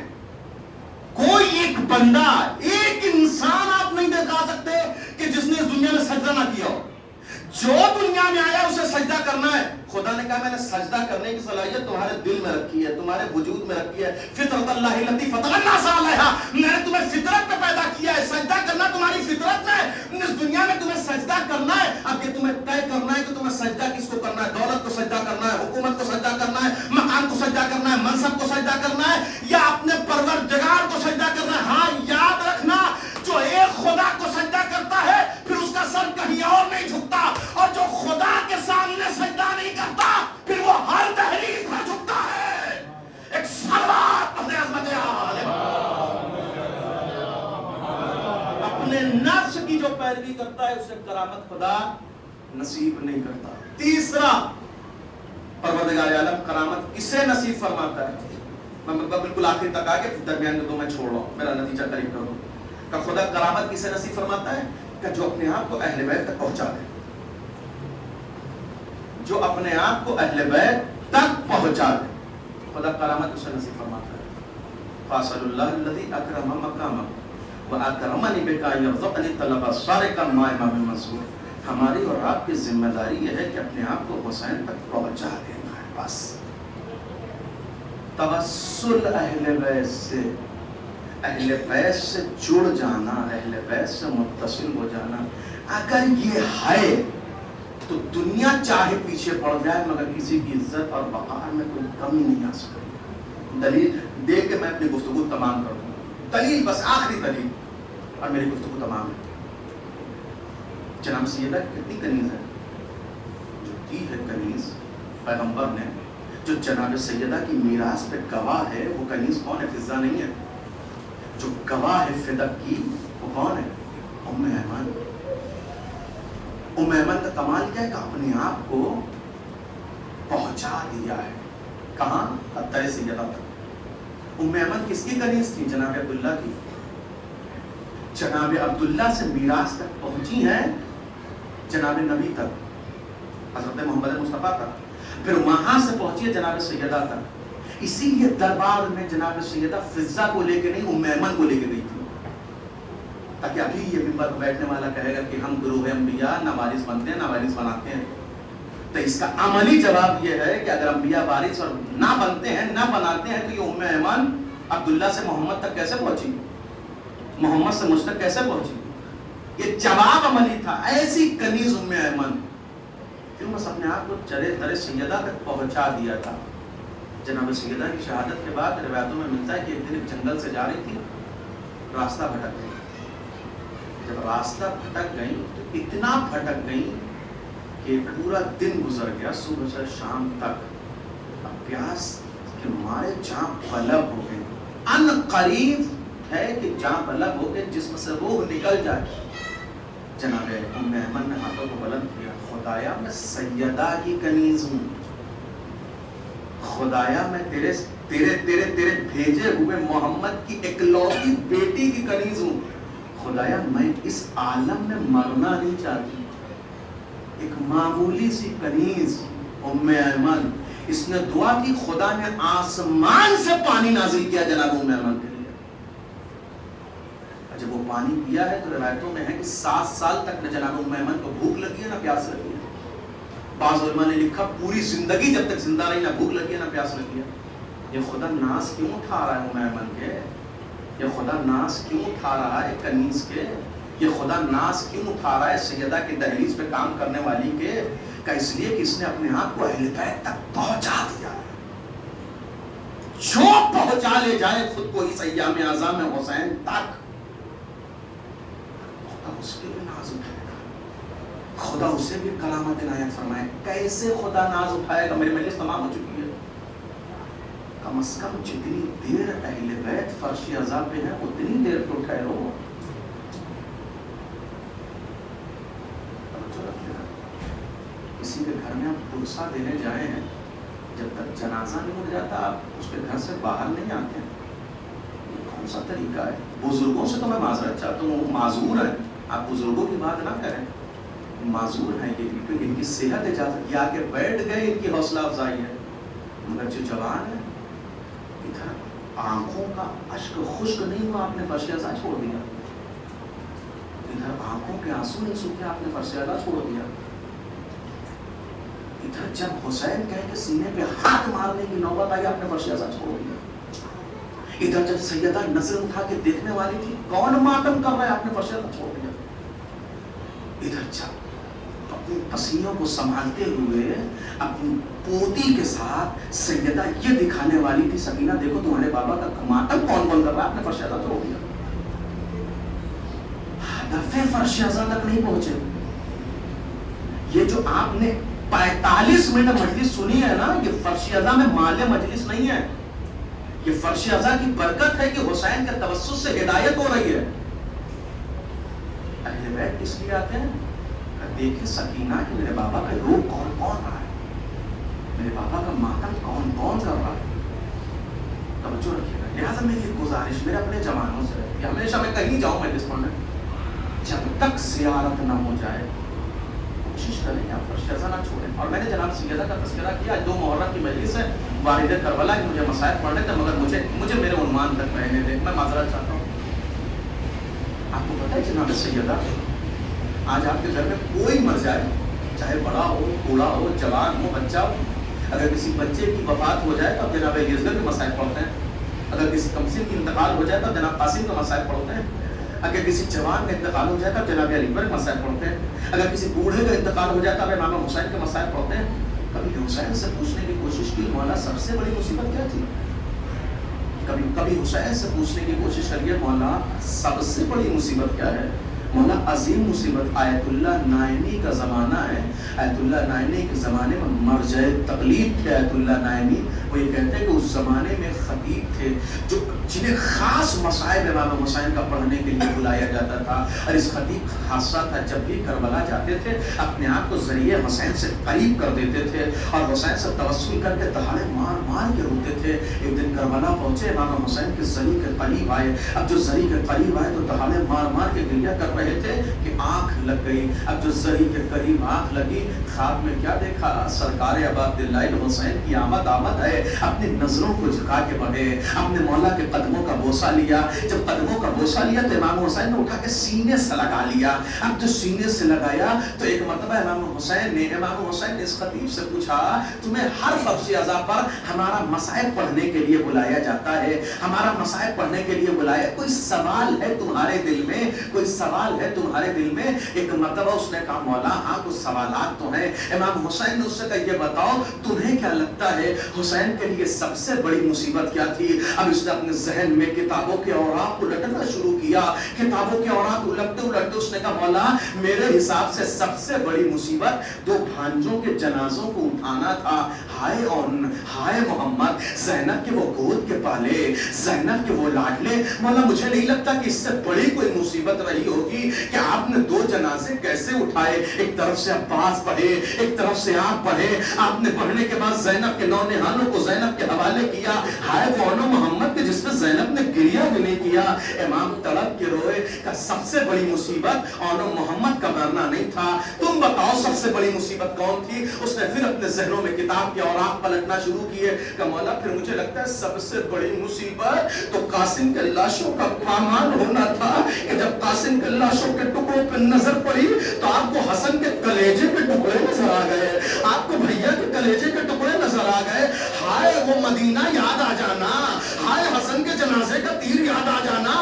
کوئی ایک بندہ، ایک انسان آپ نہیں دکھا سکتے کہ جس نے اس دنیا میں سجدہ نہ کیا ہو۔ جو دنیا میں آیا اسے سجدہ کرنا ہے۔ خدا نے کہا میں نے سجدہ کرنے کی صلاحیت تمہارے دل میں رکھی ہے، تمہارے وجود میں رکھی ہے، فطرت اللہ التی فطر الناس علیہا، میں نے تمہیں فطرت پہ پیدا کیا ہے، سجدہ کرنا تمہاری فطرت میں ہے۔ اس دنیا میں تمہیں سجدہ کرنا ہے، اب یہ تمہیں طے کرنا ہے کہ تمہیں سجدہ کس کو کرنا ہے، دولت کو سجدہ کرنا ہے، حکومت کو سجدہ کرنا ہے، مقام کو سجدہ کرنا ہے، منصب کو سجدہ کرنا ہے، یا اپنے پروردگار کو سجدہ کرنا ہے۔ ہاں یاد رکھنا، جو ایک خدا کو سجدہ کرتا ہے پھر اس کا سر کہیں اور نہیں جھکتا، اور جو خدا کے سامنے سجدہ نہیں کرتا پھر وہ ہر دہلیز پر جھکتا ہے۔ ایک صلوات پڑھ دے عظمت عالم۔ اپنے نفس کی جو پیروی کرتا ہے اسے کرامت خدا نصیب نہیں کرتا۔ تیسرا، پروردگار عالم کرامت کسے نصیب فرماتا ہے؟ میں بالکل آخر تک آ کے درمیان میں دو میں چھوڑ رہا ہوں، میرا نتیجہ قریب کر دو کہ خدا کرامت کسے نصیب فرماتا ہے؟ کہ جو اپنے آپ کو اہل بیت تک پہنچا دے، جو اپنے آپ کو اہل بیت تک پہنچا دے، خدا کرامت اسے نصیب فرماتا ہے۔ فاصل اللہ الذی اکرم مقامہ واکرمنی بکا یرزقنی طلب صارقا ما امام منصور۔ ہماری اور آپ کی ذمہ داری یہ ہے کہ اپنے آپ کو حسین تک پہنچا دینا ہے، بس۔ توسل اہل بیت سے، اہل بیت سے جڑ جانا، اہل بیت سے متصل ہو جانا، اگر یہ ہے تو دنیا چاہے پیچھے پڑ جائے مگر کسی کی عزت اور وقار میں کوئی کمی نہیں آ سکتی. دلیل دے کے میں اپنی گفتگو تمام کر دوں. دلیل بس آخری دلیل اور میری گفتگو تمام ہے. جناب سیدہ کتنی کنیز ہے؟ جو دی ہے کنیز پیغمبر نے، جو جناب سیدہ کی میراث پہ گواہ ہے، وہ کنیز کون ہے؟ فضہ نہیں ہے. جو گواہ ہے فدق کی وہ کون ہے؟ ام ایمن. ام ایمن کا کمال کیا ہے کہ اپنے آپ کو پہنچا دیا ہے کہاں؟ حضرت سیدہ تک. ام ایمن کس کی کنیز تھی؟ جناب عبداللہ کی. جناب عبداللہ سے میراث تک پہنچی ہیں جناب نبی تک، حضرت محمد مصطفیٰ تک، پھر وہاں سے پہنچی ہے جناب سیدہ تک. اسی لیے دربار میں جناب سیدہ فضہ کو لے کے نہیں ام ایمن کو لے کے گئی تھی، تاکہ ابھی یہ منبر پر بیٹھنے والا کہے گا کہ ہم گروہ انبیاء نہ وارث بنتے ہیں نہ وارث بناتے ہیں. تو اس کا عملی جواب یہ ہے کہ اگر انبیاء وارث اور نہ بنتے ہیں نہ بناتے ہیں تو یہ ام ایمن عبداللہ سے محمد تک کیسے پہنچی؟ محمد سے مجھ تک کیسے پہنچی؟ یہ جواب عملی تھا. ایسی کنیز ام ایمن کیوں بس اپنے آپ کو چرے ترے سیدہ تک پہنچا دیا تھا. جناب سیدہ کی شہادت کے بعد روایتوں میں ملتا ہے کہ ایک دن جنگل سے جا رہی تھی، راستہ بھٹک گئی. جب راستہ بھٹک گئی تو اتنا بھٹک گئی کہ پورا دن گزر گیا، صبح سے شام تک. اب پیاس کے مارے جہاں بلب ہو گئی، ان قریب ہے کہ جہاں بلب ہو کے جسم سے روح نکل جائے. جناب ام ایمن نے ہاتھوں کو بلند کیا، خدایا میں سیدہ کی کنیز ہوں، خدایا میں تیرے تیرے تیرے تیرے بھیجے ہوئے محمد کی اکلوتی بیٹی کی کنیز ہوں. خدایا میں اس عالم میں مرنا نہیں چاہتی. ایک معمولی سی کنیز ام ایمن، اس نے دعا کی، خدا نے آسمان سے پانی نازل کیا جناب ام ایمن کے لیے. جب وہ پانی پیا ہے تو روایتوں میں ہے کہ 7 سال تک نہ جناب ام ایمن کو بھوک لگی ہے نہ پیاس لگی ہے. بعض علماء نے لکھا پوری زندگی جب تک زندہ رہی نہ بھوک لگی ہے نہ پیاس لگی ہے. یہ خدا ناز کیوں اٹھا رہا ہے ام ایمن کے؟ یہ خدا ناز کیوں اٹھا رہا ہے کنیز کے؟ یہ خدا ناز کیوں اٹھا رہا ہے سیدہ کی دہلیز پہ کام کرنے والی کے؟ کہ اس لیے کہ اس نے اپنے آپ کو اہل بیت تک پہنچا دیا ہے. جو پہنچا لے جائے خود کو اس ایام اعظام حسین تک، خدا اس کے بھی ناز اٹھائے گا، خدا اسے بھی کرامت عنایت فرمائے. کیسے خدا ناز اٹھائے گا؟ میری مجلس تمام ہو چکی ہے. کم از کم جتنی دیر اہل بیت فرش عزا پہ ہیں اتنی دیر تو ٹھہرو. کسی کے گھر میں آپ پرسا دینے جائیں ہیں، جب تک جنازہ نہیں اٹھ جاتا آپ اس کے گھر سے باہر نہیں آتے ہیں. یہ کون سا طریقہ ہے؟ بزرگوں سے تو میں معذرت چاہتا ہوں، وہ معذور ہیں، آپ بزرگوں کی بات نہ کریں. معذور ہیں کیونکہ ان کی صحت اجازت یا کہ بیٹھ گئے، ان کی حوصلہ افزائی ہے. مگر جو جوان ہے ادھر آنکھوں کا اشک خشک نہیں ہوا، آپ نے فرش عزا چھوڑ دیا. ادھر آنکھوں کے آنسو نہیں سوکھے، آپ نے فرش عزا چھوڑ دیا. ادھر جب حسین کہہ کے سینے پہ ہاتھ مارنے کی نوبت آئی، آپ نے فرش عزا چھوڑ دیا. ادھر جب سیدہ نظر اٹھا کے دیکھنے والی تھی کون ماتم کر رہا ہے، آپ نے فرش عزا چھوڑ دیا. ادھر جب اپنے پسینوں کو سنبھالتے ہوئے اپنی پوتی کے ساتھ سیدہ یہ دکھانے والی تھی، سکینہ دیکھو تمہارے بابا کا ماتم کون کون کر رہا ہے، آپ نے فرش عزا چھوڑ دیا. ہدف فرش عزا تک نہیں پہنچے. یہ جو آپ نے 45 منٹ مجلس سنی ہے نا، یہ فرش عزا میں مال مجلس نہیں ہے. یہ فرش عزا کی برکت ہے کہ حسین کے توسط سے ہدایت ہو رہی ہے. اہل بیت اس لیے آتے ہیں کہ دیکھیں سکینہ کہ میرے بابا کا روح کون کون رہا ہے، میرے بابا کا ماتم کون کون کر رہا ہے. توجہ رکھیے گا. لہٰذا میری ایک گزارش میرے اپنے جوانوں سے رہتی ہے، ہمیشہ میں کہیں جاؤں مجلس پڑھنے، جب تک زیارت نہ ہو جائے کوشش کریں کہ آپ فرش عزا نہ چھوڑیں. اور میں نے جناب سیدہ کا تذکرہ کیا، 2 محرم کی مجلس ہے، والد کربلا کی مجھے مسائل پڑھنے تھے مگر مجھے میرے عنوان تک رہنے دیں، میں معذرت چاہتا ہوں. آپ کو پتہ ہے جناب سیدہ، آج آپ کے گھر میں کوئی مر جائے، چاہے بڑا ہو بوڑھا ہو جوان ہو بچہ ہو، اگر کسی بچے کی وفات ہو جائے تو آپ جناب الیزر کے مسائل پڑھتے ہیں، اگر کسی کمسن کی انتقال ہو جائے تو آپ جناب قاسم کا مسائل پڑھتے ہیں. اگر کسی جوان کا انتقال ہو جاتا ہے جناب علی پر مسائل پڑھتے ہیں، اگر کسی بوڑھے کا انتقال ہو جاتا ہے امام حسین کے مسائل پڑھتے ہیں. کبھی حسین سے پوچھنے کی کوشش کی مولا سب سے بڑی مصیبت کیا تھی؟ کبھی حسین سے پوچھنے کی کوشش کریے مولا سب سے بڑی مصیبت کیا ہے؟ مولا عظیم مصیبت آیت اللہ نائینی کا زمانہ ہے. آیت اللہ نائینی کے زمانے میں مرجع تقلید تھے آیت اللہ نائینی. وہ یہ کہتے ہیں کہ اس زمانے میں خطیب تھے جو جنہیں خاص مصائب امام حسین کا پڑھنے کے لیے بلایا جاتا تھا. اور اس خطیب کا خاصہ تھا جب بھی کربلا جاتے تھے اپنے آپ کو ذریعہ حسین سے قریب کر دیتے تھے اور حسین سے توسل کر کے دہاڑے مار مار کے روتے تھے. ایک دن کربلا پہنچے امام حسین کے زری کے قریب آئے. اب جو زری کے قریب آئے تو دہاڑے مار مار کے گریہ کر رہے تھے کہ آنکھ لگ گئی. اب جو زری کے قریب آنکھ لگی خواب میں کیا دیکھا؟ سرکار ابا عبداللہ حسین کی آمد ہے. اپنی نظروں کو جھکا کے بڑھے, اپنے مولا کے قدموں کا بوسہ لیا. جب قدموں کا بوسہ لیا تو امام حسین نے اٹھا کے سینے سے لگا لیا. اب جو سینے سے لگایا تو ایک مرتبہ امام حسین نے اس خطیب سے پوچھا تمہیں ہر فرض اعضاء پر ہمارا مصائب پڑھنے کے لیے بلایا جاتا ہے, ہمارا مصائب پڑھنے کے لیے بلایا, کوئی سوال ہے تمہارے دل میں, کوئی سوال ہے تمہارے دل میں؟ ایک مرتبہ اس نے کہا مولا ہاں کچھ سوالات تو ہیں. امام حسین نے اس سے کہا یہ بتاؤ تمہیں کیا لگتا ہے حسین کے لیے سب سے بڑی مصیبت کیا تھی؟ اب اس نے اپنے ذہن میں کتابوں کے اوراق الٹنا شروع کیا. کتابوں کے اوراق الٹتے الٹتے اس نے کہا مولا میرے حساب سے سب سے بڑی مصیبت دو بھانجوں کے جنازوں کو اٹھانا تھا. ہائے محمد, زینب کے وہ گود کے پالے, زینب کے وہ لاڈلے. مولا مجھے نہیں لگتا کہ اس سے بڑی کوئی مصیبت رہی ہوگی کہ آپ نے دو جنازے کیسے اٹھائے. ایک طرف سے عباس پڑھے, ایک طرف سے آپ پڑھے. آپ نے پڑھنے کے بعد زینب کے نونہالوں کو زینب کے حوالے کیا. ہائے وہ محمد کے جس میں زینب نے گریہ بھی نہیں کیا. امام تڑپ کے روئے کہ سب سے بڑی مصیبت محمد کا مرنا نہیں تھا. تم بتاؤ سب سے بڑی مصیبت کون تھی؟ اس نے پھر اپنے ذہنوں میں کتاب کے اوراق پلٹنا شروع کیے کہ مولا پھر مجھے لگتا ہے سب سے بڑی مصیبت تو قاسم کے لاشوں کا پامال ہونا تھا کہ جب قاسم کے لاشوں کے ٹکڑوں پہ نظر پڑی تو آپ کو حسن کے کلیجے کے ٹکڑے نظر آ گئے, آپ کو بھیا کے کلیجے کے ٹکڑے نظر آ گئے. ہائے وہ مدینہ یاد آ جانا, ہائے حسن کے جنازے کا تیر یاد آ جانا,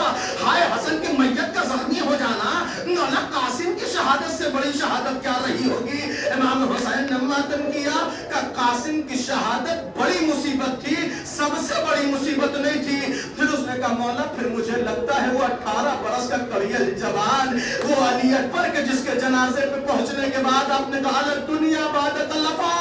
ہائے حسن کی میت کا زخمی ہو جانا. مولا قاسم کی شہادت سے بڑی شہادت کیا رہی ہوگی؟ امام حسین نے ماتم کیا کہ قاسم کی شہادت بڑی مصیبت تھی, سب سے بڑی مصیبت نہیں تھی. پھر اس نے کہا مولا پھر مجھے لگتا ہے وہ 18 برس کا کڑیل جوان, وہ علی اکبر کے جس کے جنازے پہ پہنچنے کے بعد آپ نے کہا دنیا بعد طلفا,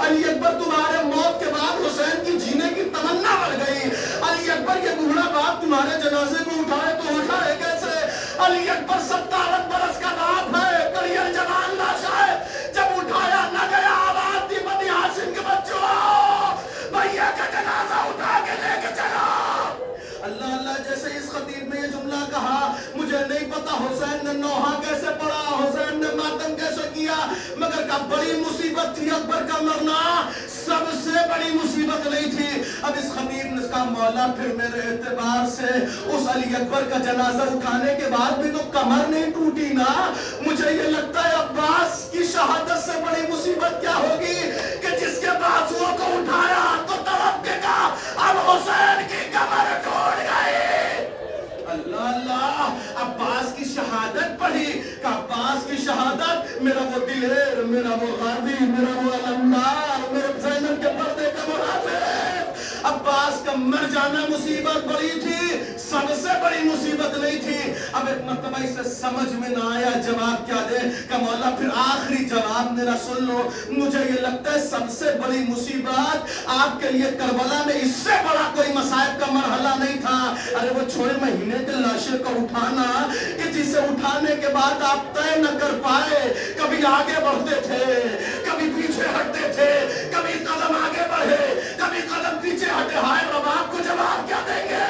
علی اکبر تمہارے موت کے بعد حسین کی جینے کی تمنا بڑھ گئی. علی اکبر کے بوڑھا باپ تمہارے جنازے کو اٹھائے تو اٹھائے کیسے؟ علی اکبر 57 برس کا باپ ہے, کڑیل جوان لاش ہے. جب اٹھایا نہ گیا آواز دی بنی ہاشم کے بچوں بھیا کا جنازہ اٹھا کے لے کے چلا. اللہ اللہ, جیسے اس خطیب نے یہ جملہ کہا مجھے نہیں پتا حسین نے نوحہ کیسے پڑھا, حسین نے ماتم کیسے کیا, مگر کا بڑی مصیبت تھی اکبر کا مرنا, سب سے بڑی مصیبت نہیں تھی. اب اس خطیب نے کہا مولا پھر میرے اعتبار سے اس علی اکبر کا جنازہ اٹھانے کے بعد بھی تو کمر نہیں ٹوٹی نا. مجھے یہ لگتا ہے عباس کی شہادت سے بڑی مصیبت کیا ہوگی کہ جس کے بازوؤں کو اٹھایا تو طرف کے کہا اب حسین کی کمر ٹوٹ گئی. اللہ اللہ, عباس کی شہادت پڑھی کہ عباس کی شہادت میرا وہ دلیر, میرا وہ غازی, میرا وہ علمدار, میرے زینب کے پردے کا محافظ. عباس کا مر جانا مصیبت بڑی تھی, سب سے بڑی مصیبت نہیں تھی. اب ایک مرتبہ اسے سمجھ میں نہ آیا جواب کیا دے کہ مولا پھر آخری جواب میرا سن لو. مجھے یہ لگتا ہے سب سے بڑی مصیبت آپ کے لیے کربلا میں اس سے بڑا کوئی مصائب کا مرحلہ نہیں تھا. ارے وہ 6 مہینے کے لاشیں کو اٹھانا کہ جسے اٹھانے کے بعد آپ طے نہ کر پائے, کبھی آگے بڑھتے تھے, کبھی پیچھے ہٹتے تھے, کبھی قدم آگے بڑھے, کبھی قدم پیچھے ہٹے. ہائے رب آپ کو جواب کیا دیں گے؟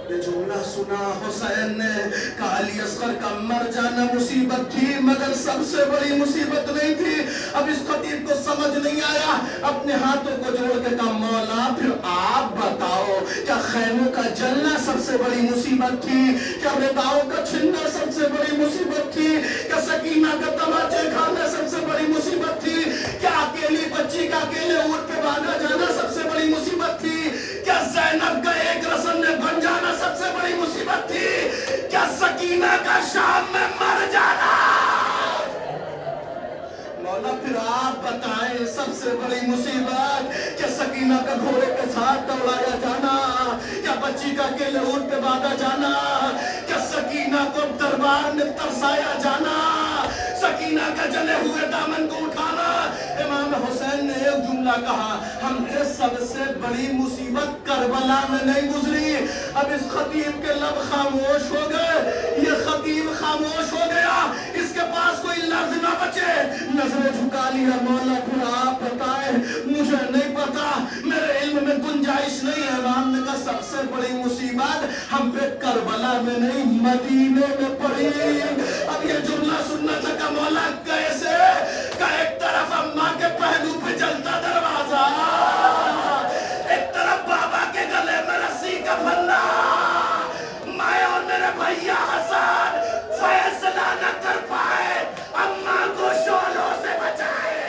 یہ جملہ سنا حسین نے کہا علی اصغر کا مر جانا مصیبت تھی مگر سب سے بڑی مصیبت نہیں تھی. اب اس خطیب کو سمجھ نہیں آیا, اپنے ہاتھوں کو جوڑ کے کہا مولا پھر آپ بتاؤ کیا خیموں کا جلنا سب سے بڑی مصیبت تھی, کیا رداؤں کا چھننا سب سے بڑی مصیبت تھی, کیا سکینہ کا تماچے کھانا سب سے بڑی مصیبت تھی, کیا اکیلی بچی کا اکیلے اونٹ پہ باندھا جانا سب سے بڑی مصیبت تھی, کیا زینب کا ایک رسن میں بن جانا سب سے بڑی مصیبت تھی, مولا پھر آپ بتائیں سب سے بڑی مصیبت کہ سکینہ کا گھوڑے کے ساتھ دوڑایا جانا، کیا بچی کا اکیلے اونٹ پہ باندھا جانا، کیا سکینہ کو دربار میں ترسایا جانا، سکینہ کا جلے ہوئے دامن کو اٹھانا۔ امام حسین نے ایک جملہ کہا، ہم سے سب سے بڑی مصیبت کربلا میں نہیں گزری۔ اب اس خطیب کے لب خاموش ہو گئے، یہ خطیب خاموش ہو گیا، اس کے پاس کوئی لفظ نہ بچے، نظریں جھکا لیا۔ مولا پھر آپ بتائیں، مجھے نہیں پتا، میرے علم میں گنجائش نہیں ہے۔ امام نے کہا سب سے بڑی مصیبت ہم پہ کربلا میں نہیں مدینے میں پڑی۔ اب یہ جملہ سننا تھا کہ مولا کیسے، کہ ایک طرف اماں کے پہلو پہ جلتا دروازہ، ایک طرف بابا کے گلے میں رسی کا پھندا، میں اور میرے بھیا حسن فیصلہ نہ کر پائے، اماں کو شولوں سے بچائے،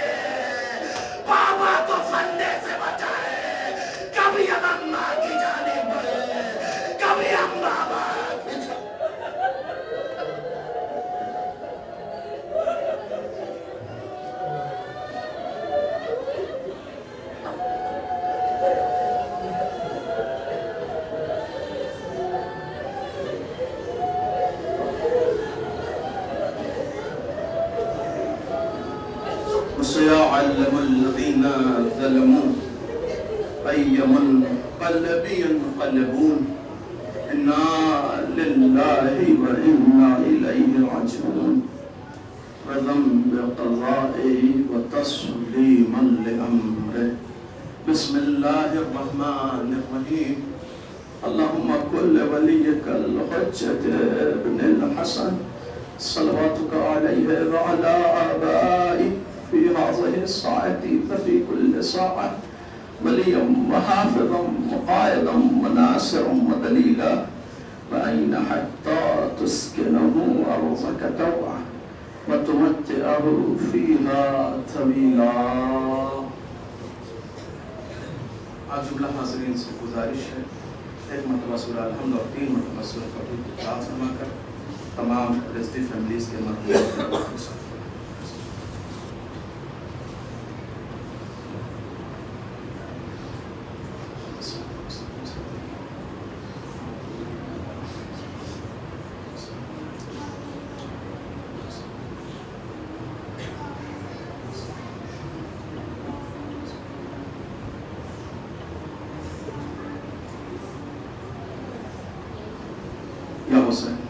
بابا کو پھندے سے بچائے، کبھی ہم اماں کی جانب بڑھے، کبھی ہم بابا کی جانب۔ وسيعلم الذين ظلموا أي منقلب ينقلبون إنا لله وإنا إليه راجعون رضا بقضائه وتسليما لأمره بسم الله الرحمن الرحيم اللهم كل وليك الحجة ابن الحسن صلواتك عليه وعلى آبائه في هذه الساعة ففي كل ساعة وليا وحافظا وقائدا وناصرا ودليلا وأين حتى تسكنه أرضك توعا وتمتعه فيها طويلا۔ آج جملہ حاضرین سے گزارش ہے، ایک مرتبہ سورہ الحمد اور 3 مرتبہ سورہ توحید کی قرأت فرما کر تمام رضوی فیملیز کے مرحوم یا حسین